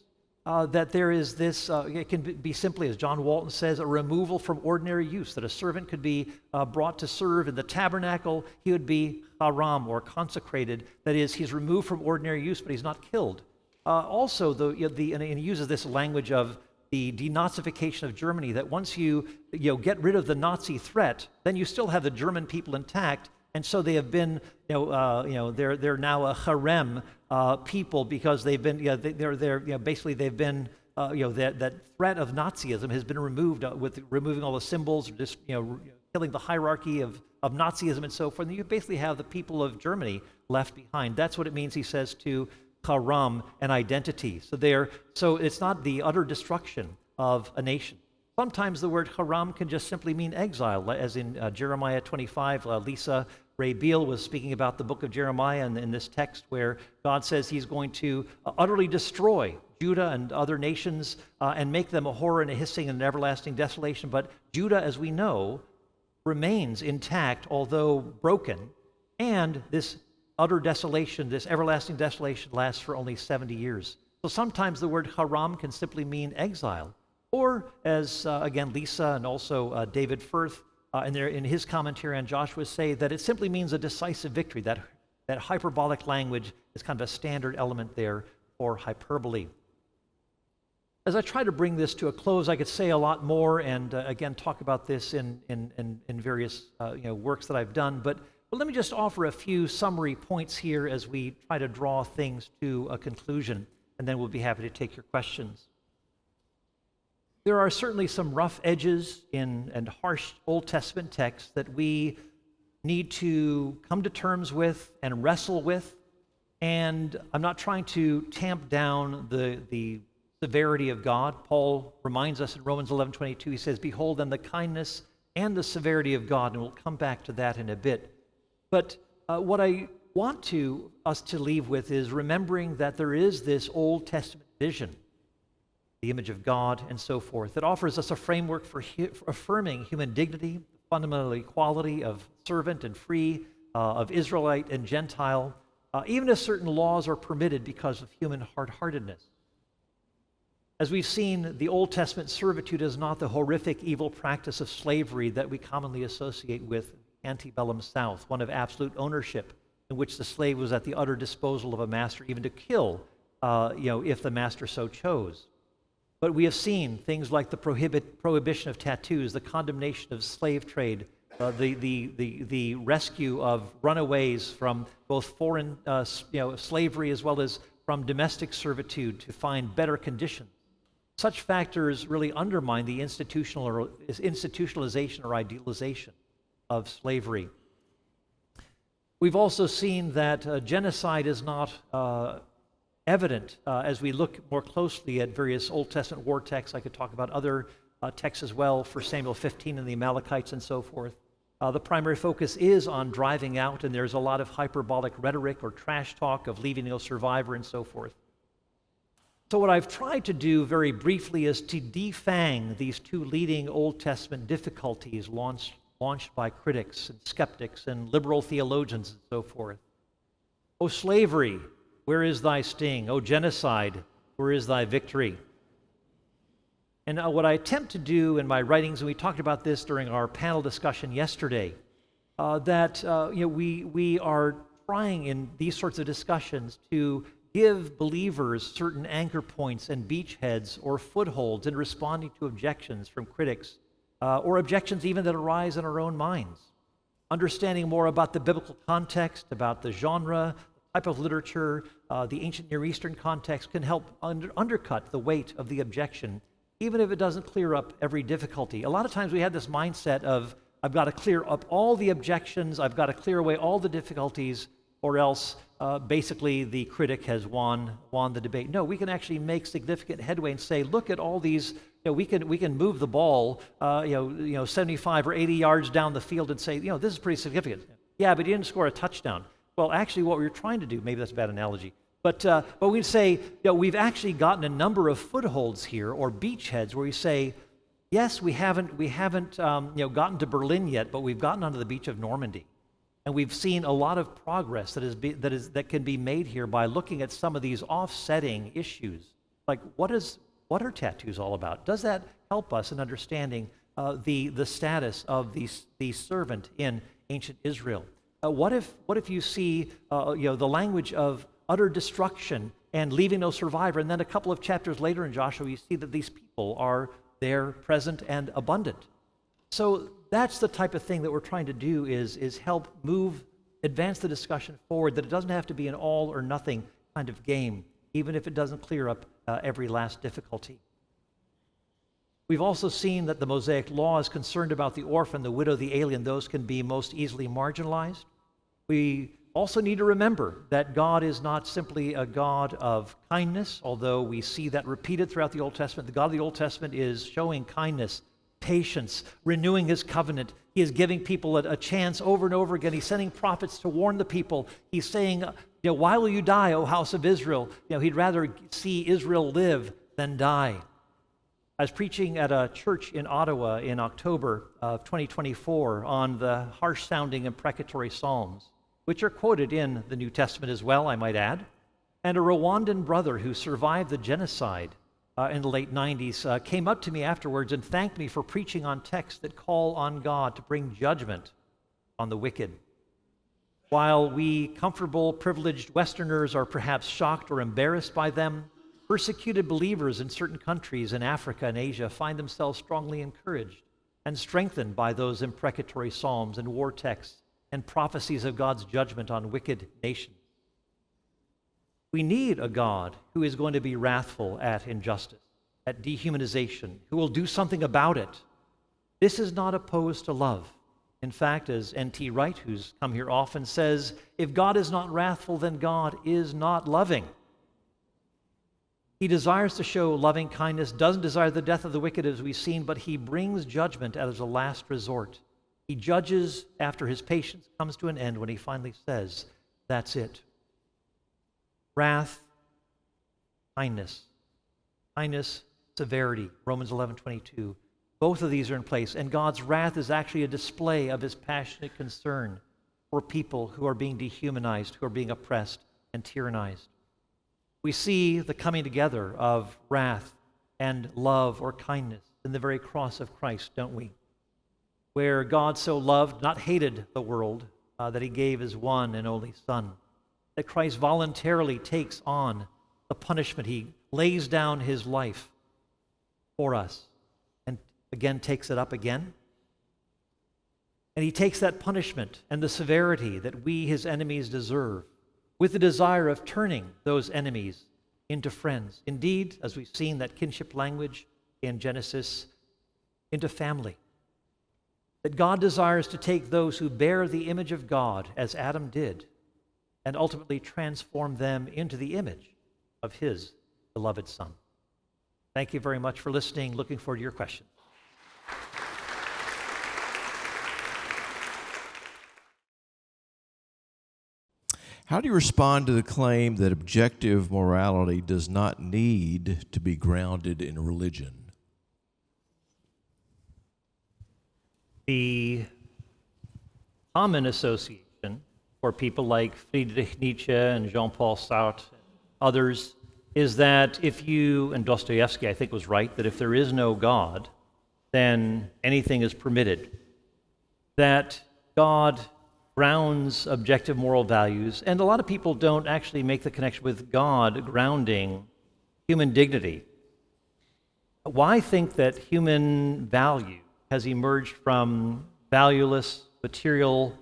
That there is this, it can be simply, as John Walton says, a removal from ordinary use, that a servant could be brought to serve in the tabernacle. He would be haram or consecrated. That is, he's removed from ordinary use, but he's not killed. Also, and he uses this language of the denazification of Germany, that once you get rid of the Nazi threat, then you still have the German people intact, and so they have been, they're now a harem people because they've been, basically they've been, that threat of Nazism has been removed with removing all the symbols, just killing the hierarchy of Nazism and so forth. And you basically have the people of Germany left behind. That's what it means, he says, to haram, an identity. So it's not the utter destruction of a nation. Sometimes the word haram can just simply mean exile, as in Jeremiah 25. Lisa Ray Beale was speaking about the book of Jeremiah in this text where God says he's going to utterly destroy Judah and other nations and make them a horror and a hissing and an everlasting desolation. But Judah, as we know, remains intact, although broken, and this utter desolation, this everlasting desolation, lasts for only 70 years. So sometimes the word haram can simply mean exile. Or, as again Lisa and also David Firth in his commentary on Joshua say, that it simply means a decisive victory. That hyperbolic language is kind of a standard element there for hyperbole. As I try to bring this to a close, I could say a lot more and again talk about this in various works that I've done, but let me just offer a few summary points here as we try to draw things to a conclusion, and then we'll be happy to take your questions. There are certainly some rough edges and harsh Old Testament texts that we need to come to terms with and wrestle with. And I'm not trying to tamp down the severity of God. Paul reminds us in Romans 11:22, he says, "Behold then the kindness and the severity of God," and we'll come back to that in a bit. But what I want us to leave with is remembering that there is this Old Testament vision, the image of God and so forth, that offers us a framework for affirming human dignity, fundamental equality of servant and free, of Israelite and Gentile, even as certain laws are permitted because of human hard-heartedness. As we've seen, the Old Testament servitude is not the horrific evil practice of slavery that we commonly associate with antebellum South, one of absolute ownership, in which the slave was at the utter disposal of a master, even to kill, if the master so chose. But we have seen things like the prohibition of tattoos, the condemnation of slave trade, the rescue of runaways from both foreign slavery as well as from domestic servitude to find better conditions. Such factors really undermine the institutionalization or idealization of slavery. We've also seen that genocide is not evident as we look more closely at various Old Testament war texts. I could talk about other texts as well, for Samuel 15 and the Amalekites and so forth. The primary focus is on driving out, and there's a lot of hyperbolic rhetoric or trash talk of leaving no survivor and so forth. So what I've tried to do very briefly is to defang these two leading Old Testament difficulties launched by critics and skeptics and liberal theologians and so forth. O slavery, where is thy sting? O genocide, where is thy victory? And what I attempt to do in my writings, and we talked about this during our panel discussion yesterday, we are trying in these sorts of discussions to give believers certain anchor points and beachheads or footholds in responding to objections from critics, or objections even that arise in our own minds. Understanding more about the biblical context, about the genre, type of literature, the ancient Near Eastern context can help undercut the weight of the objection, even if it doesn't clear up every difficulty. A lot of times we have this mindset of, I've got to clear up all the objections, I've got to clear away all the difficulties, or else basically the critic has won the debate. No, we can actually make significant headway and say, look at all these we can move the ball 75 or 80 yards down the field and say, this is pretty significant. Yeah, but he didn't score a touchdown. Well, actually, what we were trying to do, maybe that's a bad analogy, but we'd say, we've actually gotten a number of footholds here, or beachheads, where we say, yes, we haven't gotten to Berlin yet, but we've gotten onto the beach of Normandy, and we've seen a lot of progress that can be made here by looking at some of these offsetting issues, like what are tattoos all about? Does that help us in understanding the status of the servant in ancient Israel? What if you see the language of utter destruction and leaving no survivor, and then a couple of chapters later in Joshua, you see that these people are there, present and abundant. So that's the type of thing that we're trying to do is help advance the discussion forward, that it doesn't have to be an all or nothing kind of game, even if it doesn't clear up every last difficulty. We've also seen that the Mosaic Law is concerned about the orphan, the widow, the alien. Those can be most easily marginalized. We also need to remember that God is not simply a God of kindness, although we see that repeated throughout the Old Testament. The God of the Old Testament is showing kindness, patience, renewing his covenant. He is giving people a chance over and over again. He's sending prophets to warn the people. He's saying, why will you die, O house of Israel? He'd rather see Israel live than die. I was preaching at a church in Ottawa in October of 2024 on the harsh-sounding imprecatory Psalms, which are quoted in the New Testament as well, I might add. And a Rwandan brother who survived the genocide in the late 90s came up to me afterwards and thanked me for preaching on texts that call on God to bring judgment on the wicked. While we comfortable, privileged Westerners are perhaps shocked or embarrassed by them, persecuted believers in certain countries in Africa and Asia find themselves strongly encouraged and strengthened by those imprecatory psalms and war texts and prophecies of God's judgment on wicked nations. We need a God who is going to be wrathful at injustice, at dehumanization, who will do something about it. This is not opposed to love. In fact, as N.T. Wright, who's come here often, says, if God is not wrathful, then God is not loving. He desires to show loving kindness, doesn't desire the death of the wicked as we've seen, but he brings judgment as a last resort. He judges after his patience comes to an end when he finally says, that's it. Wrath, kindness, severity, Romans 11:22. Both of these are in place, and God's wrath is actually a display of his passionate concern for people who are being dehumanized, who are being oppressed and tyrannized. We see the coming together of wrath and love or kindness in the very cross of Christ, don't we? Where God so loved, not hated the world, that he gave his one and only Son. That Christ voluntarily takes on the punishment. He lays down his life for us and again takes it up again. And he takes that punishment and the severity that we, his enemies, deserve, with the desire of turning those enemies into friends. Indeed, as we've seen that kinship language in Genesis, into family. That God desires to take those who bear the image of God, as Adam did, and ultimately transform them into the image of his beloved Son. Thank you very much for listening. Looking forward to your questions. How do you respond to the claim that objective morality does not need to be grounded in religion? The common association for people like Friedrich Nietzsche and Jean-Paul Sartre and others is that if you, and Dostoevsky I think was right, that if there is no God, then anything is permitted. That God grounds objective moral values, and a lot of people don't actually make the connection with God grounding human dignity. Why think that human value has emerged from valueless, material,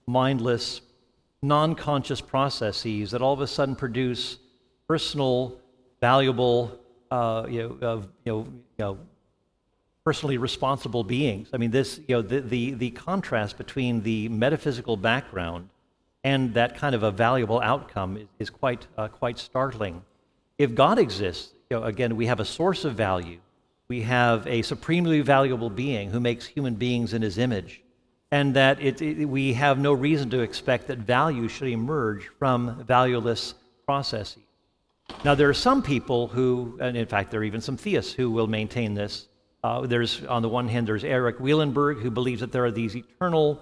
mindless, non-conscious processes that all of a sudden produce personal, valuable, personally responsible beings? I mean, this, the contrast between the metaphysical background and that kind of a valuable outcome is quite startling. If God exists, again, we have a source of value, we have a supremely valuable being who makes human beings in his image, and that we have no reason to expect that value should emerge from valueless processes. Now, there are some people who, and in fact, there are even some theists who will maintain this. On the one hand, there's Eric Wielenberg, who believes that there are these eternal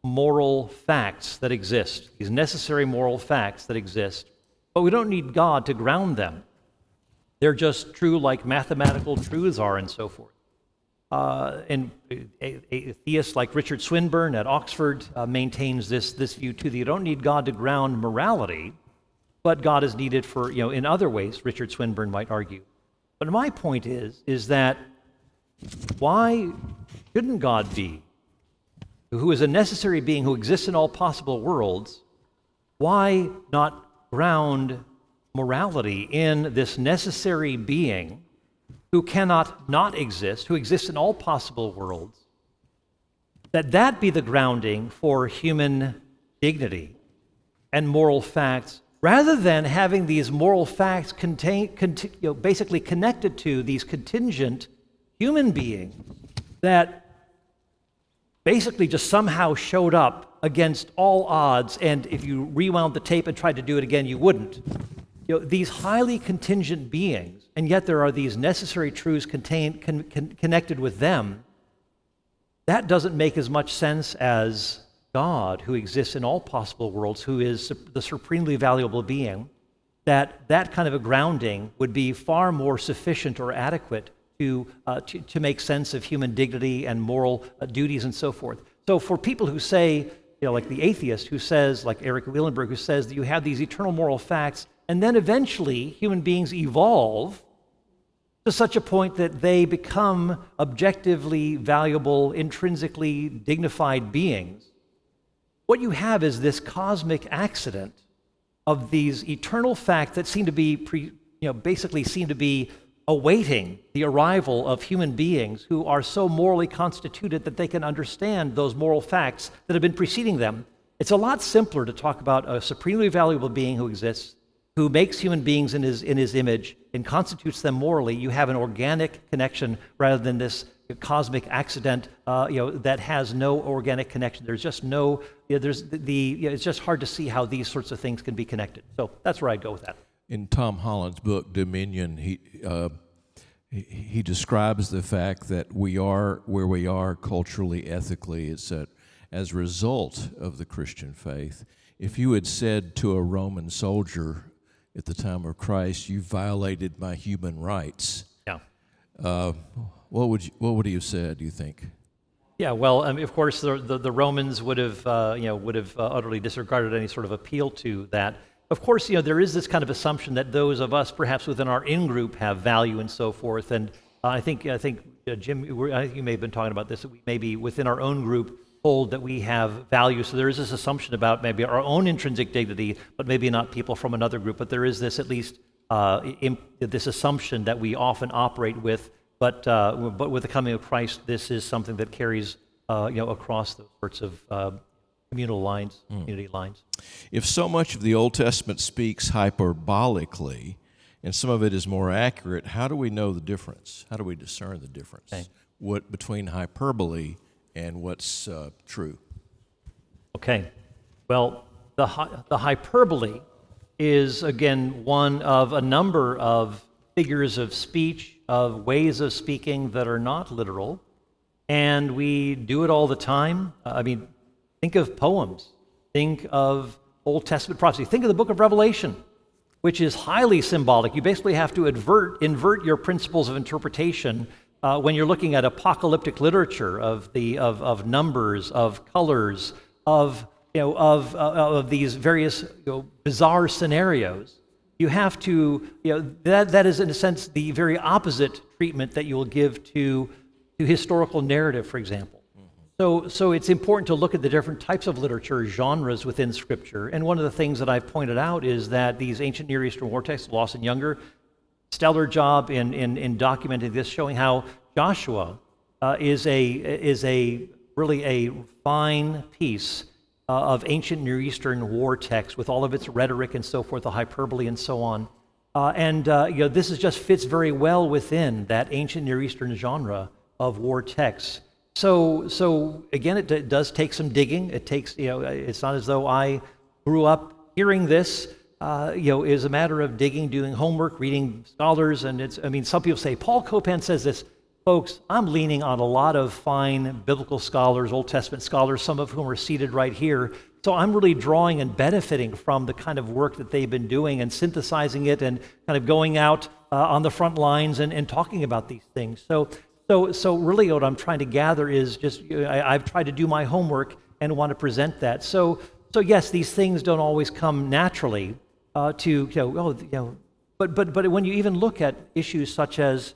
moral facts that exist, these necessary moral facts that exist, but we don't need God to ground them. They're just true like mathematical truths are and so forth. And a theist like Richard Swinburne at Oxford maintains this view too, that you don't need God to ground morality, but God is needed for, in other ways, Richard Swinburne might argue. But my point is that why shouldn't God be, who is a necessary being who exists in all possible worlds, why not ground morality in this necessary being who cannot not exist, who exists in all possible worlds, that be the grounding for human dignity and moral facts, rather than having these moral facts basically connected to these contingent human beings that basically just somehow showed up against all odds, and if you rewound the tape and tried to do it again, you wouldn't. These highly contingent beings, and yet there are these necessary truths connected with them. That doesn't make as much sense as God, who exists in all possible worlds, who is the supremely valuable being. That kind of a grounding would be far more sufficient or adequate to make sense of human dignity and moral duties and so forth. So for people who say, like the atheist who says, like Eric Wielenberg, who says that you have these eternal moral facts, and then eventually human beings evolve to such a point that they become objectively valuable, intrinsically dignified beings, what you have is this cosmic accident of these eternal facts that seem to be basically seem to be awaiting the arrival of human beings who are so morally constituted that they can understand those moral facts that have been preceding them. It's a lot simpler to talk about a supremely valuable being who exists, who makes human beings in his image and constitutes them morally. You have an organic connection rather than this cosmic accident that has no organic connection. There's just no, it's just hard to see how these sorts of things can be connected. So that's where I'd go with that. In Tom Holland's book, Dominion, he describes the fact that we are where we are culturally, ethically. It's as a result of the Christian faith. If you had said to a Roman soldier at the time of Christ, "You violated my human rights," what would he have said, do you think? Yeah, well, of course, the Romans would have utterly disregarded any sort of appeal to that. Of course, there is this kind of assumption that those of us, perhaps within our in-group, have value and so forth. And I think Jim, you may have been talking about this, that we maybe within our own group hold that we have value. So there is this assumption about maybe our own intrinsic dignity, but maybe not people from another group. But there is this, at least, this assumption that we often operate with. But with the coming of Christ, this is something that carries across those sorts of communal lines, community lines. If so much of the Old Testament speaks hyperbolically, and some of it is more accurate, how do we know the difference? How do we discern the difference between hyperbole and what's true? Okay. Well, the hyperbole is, again, one of a number of figures of speech, of ways of speaking that are not literal, and we do it all the time. Think of poems. Think of Old Testament prophecy. Think of the book of Revelation, which is highly symbolic. You basically have to invert your principles of interpretation when you're looking at apocalyptic literature of numbers, of colors, of these various bizarre scenarios. You have to, that is in a sense the very opposite treatment that you will give to historical narrative, for example. So it's important to look at the different types of literature, genres within Scripture. And one of the things that I've pointed out is that these ancient Near Eastern war texts, Loss and Younger, stellar job in documenting this, showing how Joshua is really a fine piece of ancient Near Eastern war text with all of its rhetoric and so forth, the hyperbole and so on. This just fits very well within that ancient Near Eastern genre of war texts. So again, it does take some digging. It takes, it's not as though I grew up hearing this. Is a matter of digging, doing homework, reading scholars, and some people say, Paul Copan says this. Folks, I'm leaning on a lot of fine biblical scholars, Old Testament scholars, some of whom are seated right here. So I'm really drawing and benefiting from the kind of work that they've been doing and synthesizing it and kind of going out on the front lines and talking about these things. So really what I'm trying to gather is just, I've tried to do my homework and want to present that. So yes, these things don't always come naturally but when you even look at issues such as,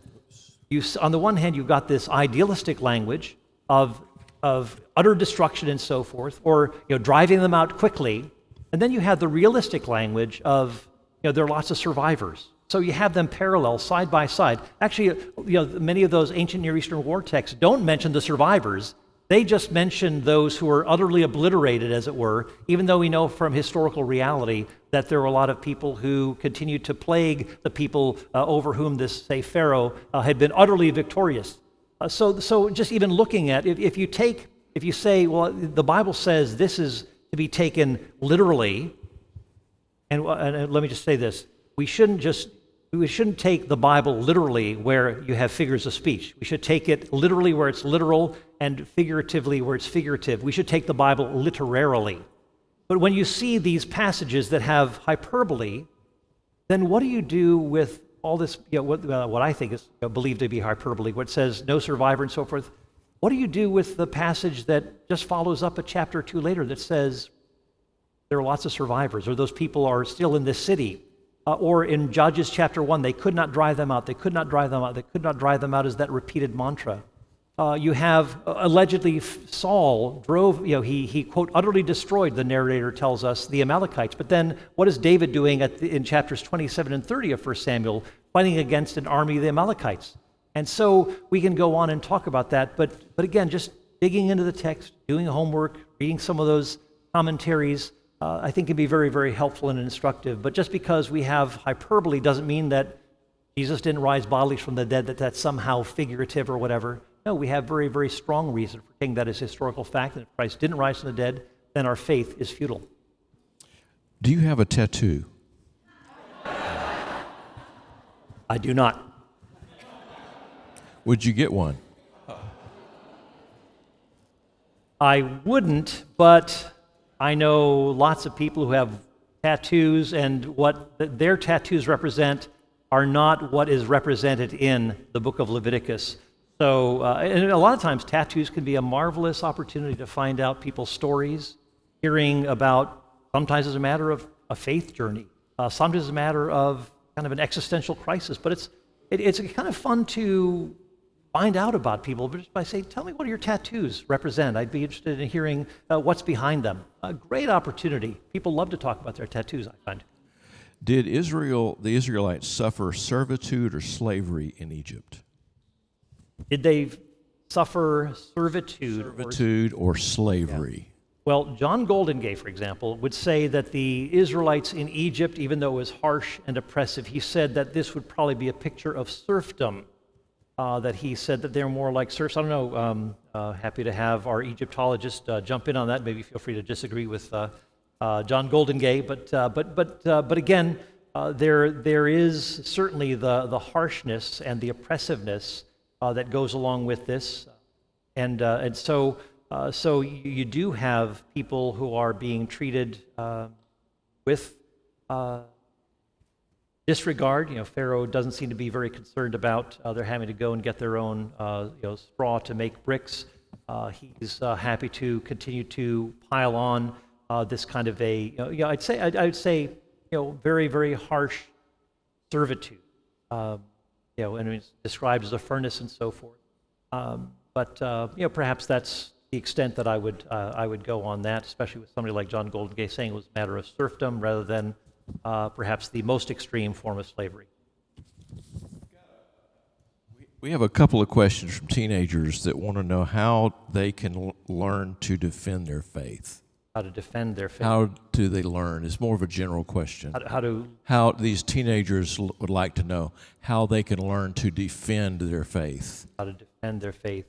on the one hand, you've got this idealistic language of utter destruction and so forth, or driving them out quickly, and then you have the realistic language of there are lots of survivors. So you have them parallel, side by side. Actually, many of those ancient Near Eastern war texts don't mention the survivors. They just mention those who are utterly obliterated, as it were, even though we know from historical reality that there were a lot of people who continued to plague the people over whom this, say, Pharaoh had been utterly victorious. So just even looking at, if you say, well, the Bible says this is to be taken literally, and let me just say this, we shouldn't take the Bible literally where you have figures of speech. We should take it literally where it's literal and figuratively where it's figurative. We should take the Bible literarily. But when you see these passages that have hyperbole, then what do you do with all this, what I think is believed to be hyperbole, what says no survivor and so forth? What do you do with the passage that just follows up a chapter or two later that says there are lots of survivors, or those people are still in this city? Or in Judges chapter 1, they could not drive them out, they could not drive them out, they could not drive them out, is that repeated mantra. You have allegedly Saul drove, he quote, utterly destroyed, the narrator tells us, the Amalekites. But then what is David doing in chapters 27 and 30 of 1 Samuel, fighting against an army of the Amalekites? And so we can go on and talk about that. But again, just digging into the text, doing homework, reading some of those commentaries, I think can be very, very helpful and instructive. But just because we have hyperbole doesn't mean that Jesus didn't rise bodily from the dead, that's somehow figurative or whatever. No, we have very, very strong reason for taking that as historical fact, that if Christ didn't rise from the dead, then our faith is futile. Do you have a tattoo? I do not. Would you get one? I wouldn't, but I know lots of people who have tattoos, and what their tattoos represent are not what is represented in the book of Leviticus. So, and a lot of times tattoos can be a marvelous opportunity to find out people's stories, hearing about, sometimes it's a matter of a faith journey, sometimes it's a matter of kind of an existential crisis, but it's kind of fun to find out about people just by saying, tell me what your tattoos represent. I'd be interested in hearing what's behind them. A great opportunity. People love to talk about their tattoos, I find. Did the Israelites suffer servitude or slavery in Egypt? Did they suffer servitude? Servitude or slavery? Yeah. Well, John Goldingay, for example, would say that the Israelites in Egypt, even though it was harsh and oppressive, he said that this would probably be a picture of serfdom. That he said that they're more like serfs. I don't know. Happy to have our Egyptologist jump in on that. Maybe feel free to disagree with John Goldingay. But again, there is certainly the harshness and the oppressiveness that goes along with this, and so you do have people who are being treated with disregard. Pharaoh doesn't seem to be very concerned about their having to go and get their own straw to make bricks. He's happy to continue to pile on this kind of a I'd say very, very harsh servitude. And it's described as a furnace and so forth. But perhaps that's the extent that I would go on that, especially with somebody like John Goldingay saying it was a matter of serfdom rather than perhaps the most extreme form of slavery. We have a couple of questions from teenagers that want to know how they can learn to defend their faith. How to defend their faith. How do they learn? It's more of a general question. How these teenagers would like to know how they can learn to defend their faith. How to defend their faith.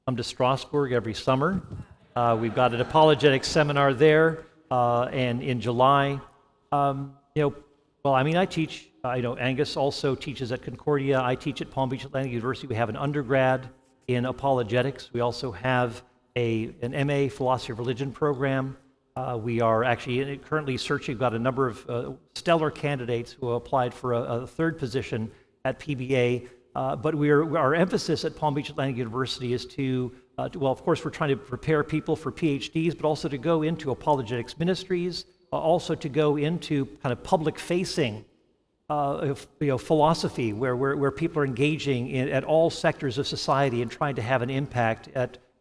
Come to Strasbourg every summer. We've got an apologetics seminar there, and in July, I teach. I know Angus also teaches at Concordia. I teach at Palm Beach Atlantic University. We have an undergrad in apologetics. We also have an MA Philosophy of Religion program. We are actually currently searching. We've got a number of stellar candidates who applied for a third position at PBA. But our emphasis at Palm Beach Atlantic University is of course, we're trying to prepare people for Ph.D.s, but also to go into apologetics ministries, also to go into kind of public-facing philosophy, where people are engaging at all sectors of society and trying to have an impact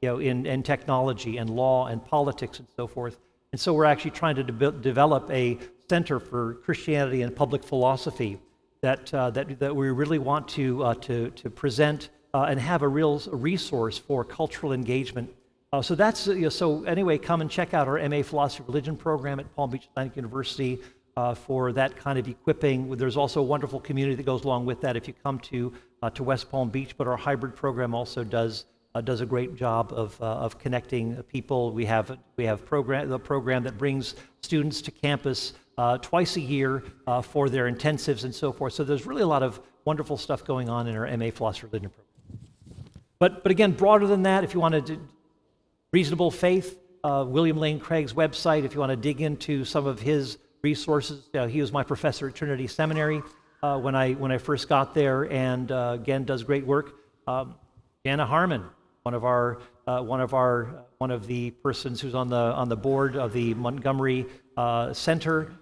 in technology and law and politics and so forth. And so we're actually trying to develop a center for Christianity and public philosophy that we really want to present and have a real resource for cultural engagement. So anyway, come and check out our MA Philosophy of Religion program at Palm Beach Atlantic University for that kind of equipping. There's also a wonderful community that goes along with that if you come to West Palm Beach, but our hybrid program also does a great job of connecting people. We have the program that brings students to campus twice a year for their intensives and so forth. So there's really a lot of wonderful stuff going on in our MA Philosophy of Religion program. But again, broader than that, if you want to reasonable faith, William Lane Craig's website, if you want to dig into some of his resources. He was my professor at Trinity Seminary when I first got there, and again does great work. Jana Harmon, one of the persons who's on the board of the Montgomery Center.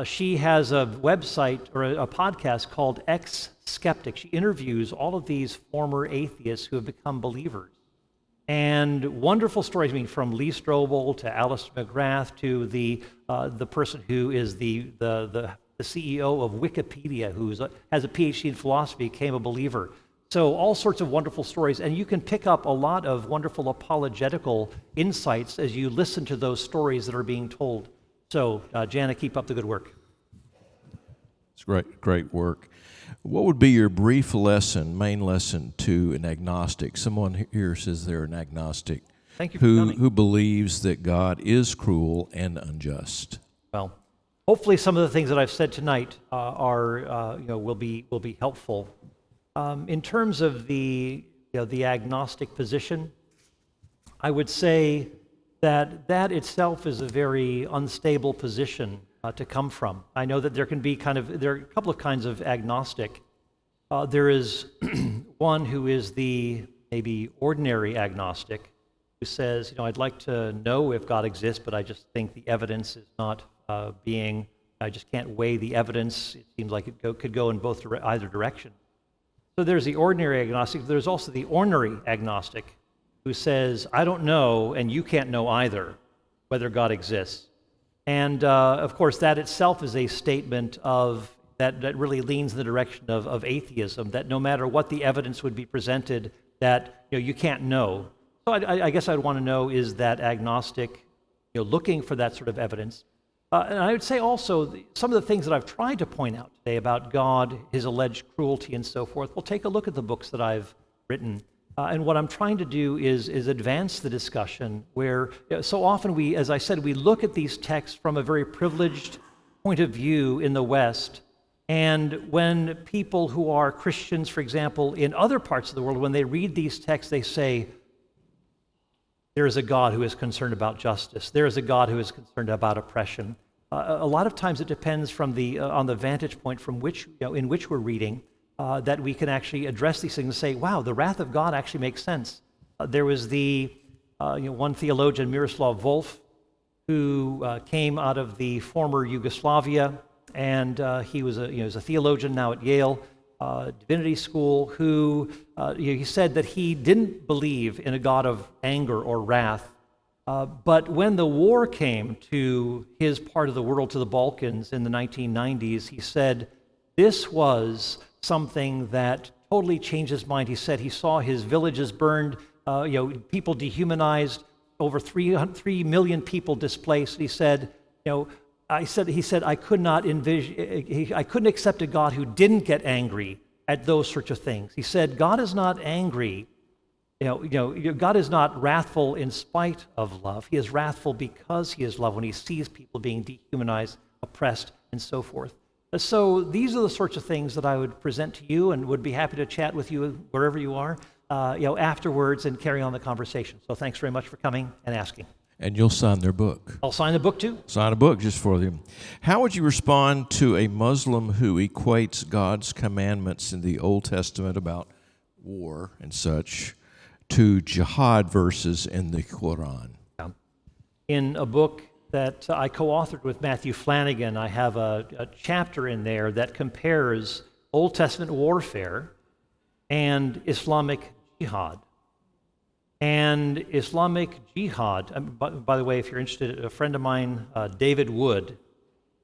She has a website or a podcast called Ex-Skeptic. She interviews all of these former atheists who have become believers. And wonderful stories, from Lee Strobel to Alistair McGrath to the person who is the CEO of Wikipedia, who has a Ph.D. in philosophy, became a believer. So all sorts of wonderful stories, and you can pick up a lot of wonderful apologetical insights as you listen to those stories that are being told. So, Jana, keep up the good work. It's great work. What would be your brief main lesson to an agnostic? Someone here says they're an agnostic. Thank you for coming. Who believes that God is cruel and unjust. Well, hopefully some of the things that I've said tonight will be helpful. In terms of the agnostic position, I would say that itself is a very unstable position to come from. I know that there are a couple of kinds of agnostic. There is one who is the maybe ordinary agnostic, who says, I'd like to know if God exists, but I just think the evidence is not I just can't weigh the evidence. It seems like it could go in either direction. So there's the ordinary agnostic. There's also the ornery agnostic, who says, I don't know, and you can't know either, whether God exists. And of course, that itself is a statement that really leans in the direction of atheism, that no matter what the evidence would be presented, that you can't know. So I guess I'd want to know, is that agnostic looking for that sort of evidence? And I would say also, some of the things that I've tried to point out today about God, his alleged cruelty and so forth, well, take a look at the books that I've written. And what I'm trying to do is advance the discussion where so often we look at these texts from a very privileged point of view in the West. And when people who are Christians, for example, in other parts of the world, when they read these texts, they say, there is a God who is concerned about justice. There is a God who is concerned about oppression. A lot of times it depends on the vantage point from in which we're reading. That we can actually address these things and say, wow, the wrath of God actually makes sense. There was one theologian, Miroslav Volf, who came out of the former Yugoslavia, and he was a theologian now at Yale Divinity School, who he said that he didn't believe in a God of anger or wrath, but when the war came to his part of the world, to the Balkans in the 1990s, he said this was something that totally changed his mind. He said he saw his villages burned, people dehumanized, over 3 million people displaced. He said, he said, I could not envision, I couldn't accept a God who didn't get angry at those sorts of things. He said, God is not angry. God is not wrathful in spite of love. He is wrathful because he is love when he sees people being dehumanized, oppressed, and so forth. So these are the sorts of things that I would present to you and would be happy to chat with you wherever you are, afterwards and carry on the conversation. So thanks very much for coming and asking. And you'll sign their book. I'll sign the book too. Sign a book just for them. How would you respond to a Muslim who equates God's commandments in the Old Testament about war and such to jihad verses in the Quran? In a book that I co-authored with Matthew Flanagan, I have a chapter in there that compares Old Testament warfare and Islamic jihad. And Islamic jihad, by the way, if you're interested, a friend of mine, David Wood,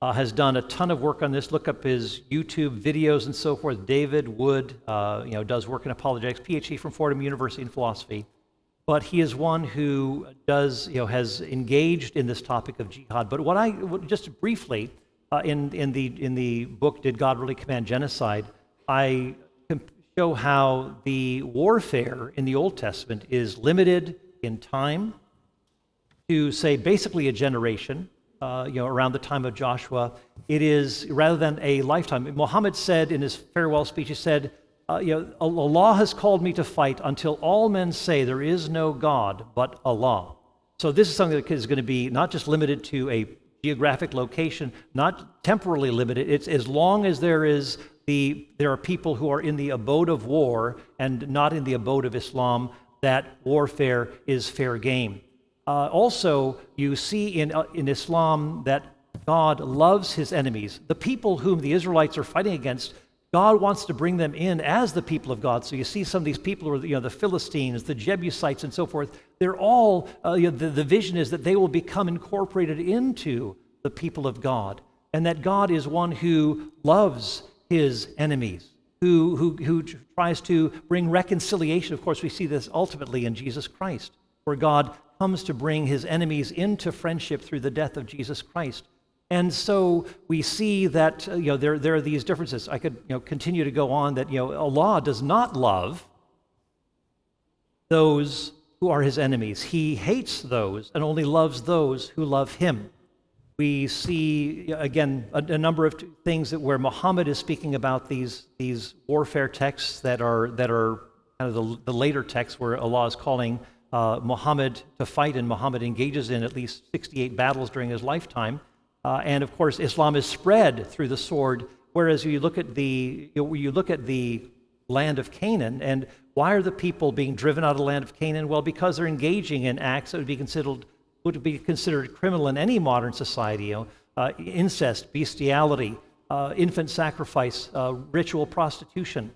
has done a ton of work on this. Look up his YouTube videos and so forth. David Wood, does work in apologetics, Ph.D. from Fordham University in philosophy. But he is one who has engaged in this topic of jihad. But just briefly, in the book, Did God Really Command Genocide? I show how the warfare in the Old Testament is limited in time to, say, basically a generation, around the time of Joshua. It is, rather than a lifetime. Muhammad said in his farewell speech, he said, Allah has called me to fight until all men say there is no God but Allah. So this is something that is going to be not just limited to a geographic location, not temporally limited. It's as long as there are people who are in the abode of war and not in the abode of Islam, that warfare is fair game. Also, you see in Islam that God loves his enemies. The people whom the Israelites are fighting against, God wants to bring them in as the people of God. So you see some of these people who are the Philistines, the Jebusites, and so forth. They're all, the vision is that they will become incorporated into the people of God, and that God is one who loves his enemies, who tries to bring reconciliation. Of course, we see this ultimately in Jesus Christ, where God comes to bring his enemies into friendship through the death of Jesus Christ. And so we see that there are these differences. I could continue to go on that Allah does not love those who are his enemies. He hates those and only loves those who love him. We see, again, a number of things where Muhammad is speaking about these warfare texts that are kind of the later texts where Allah is calling Muhammad to fight, and Muhammad engages in at least 68 battles during his lifetime. And of course, Islam is spread through the sword. Whereas you look at the land of Canaan, and why are the people being driven out of the land of Canaan? Well, because they're engaging in acts that would be considered criminal in any modern society. Incest, bestiality, infant sacrifice, ritual prostitution.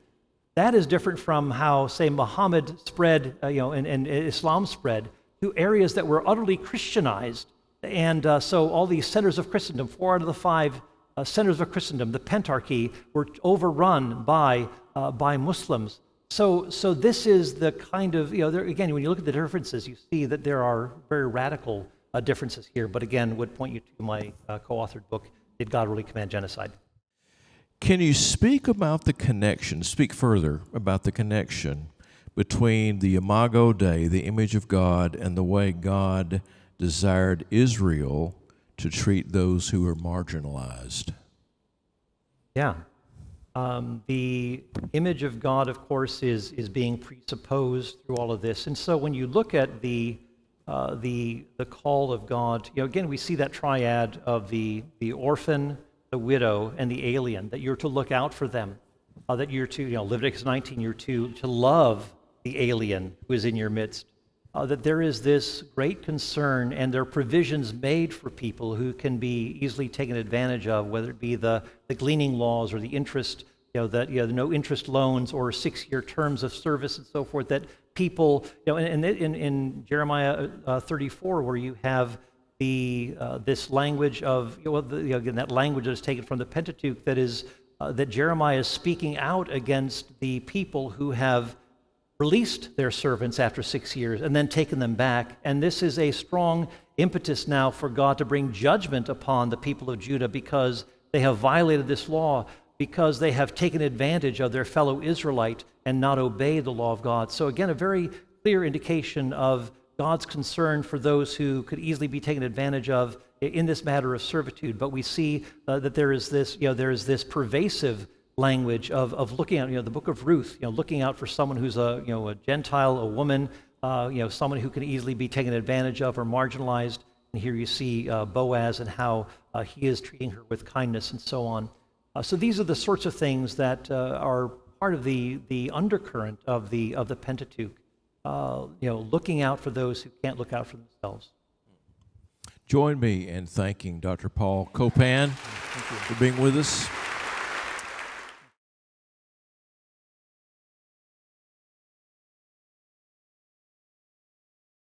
That is different from how, say, Muhammad spread, and Islam spread to areas that were utterly Christianized. And so all these centers of Christendom, 4 out of the 5 centers of Christendom, the Pentarchy, were overrun by Muslims. So this is the kind of, again, when you look at the differences, you see that there are very radical differences here. But again, would point you to my co-authored book, Did God Really Command Genocide? Can you speak further about the connection between the imago Dei, the image of God, and the way God desired Israel to treat those who are marginalized? Yeah. The image of God, of course, is being presupposed through all of this. And so when you look at the call of God, again, we see that triad of the orphan, the widow, and the alien, that you're to look out for them, that you're to, Leviticus 19, you're to love the alien who is in your midst, that there is this great concern, and there are provisions made for people who can be easily taken advantage of, whether it be the gleaning laws or the interest, no interest loans or 6-year terms of service and so forth, that people, in Jeremiah 34, where you have this language of, again, that language that is taken from the Pentateuch, that Jeremiah is speaking out against the people who have released their servants after 6 years and then taken them back. And this is a strong impetus now for God to bring judgment upon the people of Judah because they have violated this law, because they have taken advantage of their fellow Israelite and not obeyed the law of God. So again, a very clear indication of God's concern for those who could easily be taken advantage of in this matter of servitude. But we see that there is this pervasive language of looking at, the book of Ruth, looking out for someone who's a Gentile, a woman, someone who can easily be taken advantage of or marginalized. And here you see Boaz and how he is treating her with kindness and so on. So these are the sorts of things that are part of the undercurrent of the Pentateuch. Looking out for those who can't look out for themselves. Join me in thanking Dr. Paul Copan for being with us.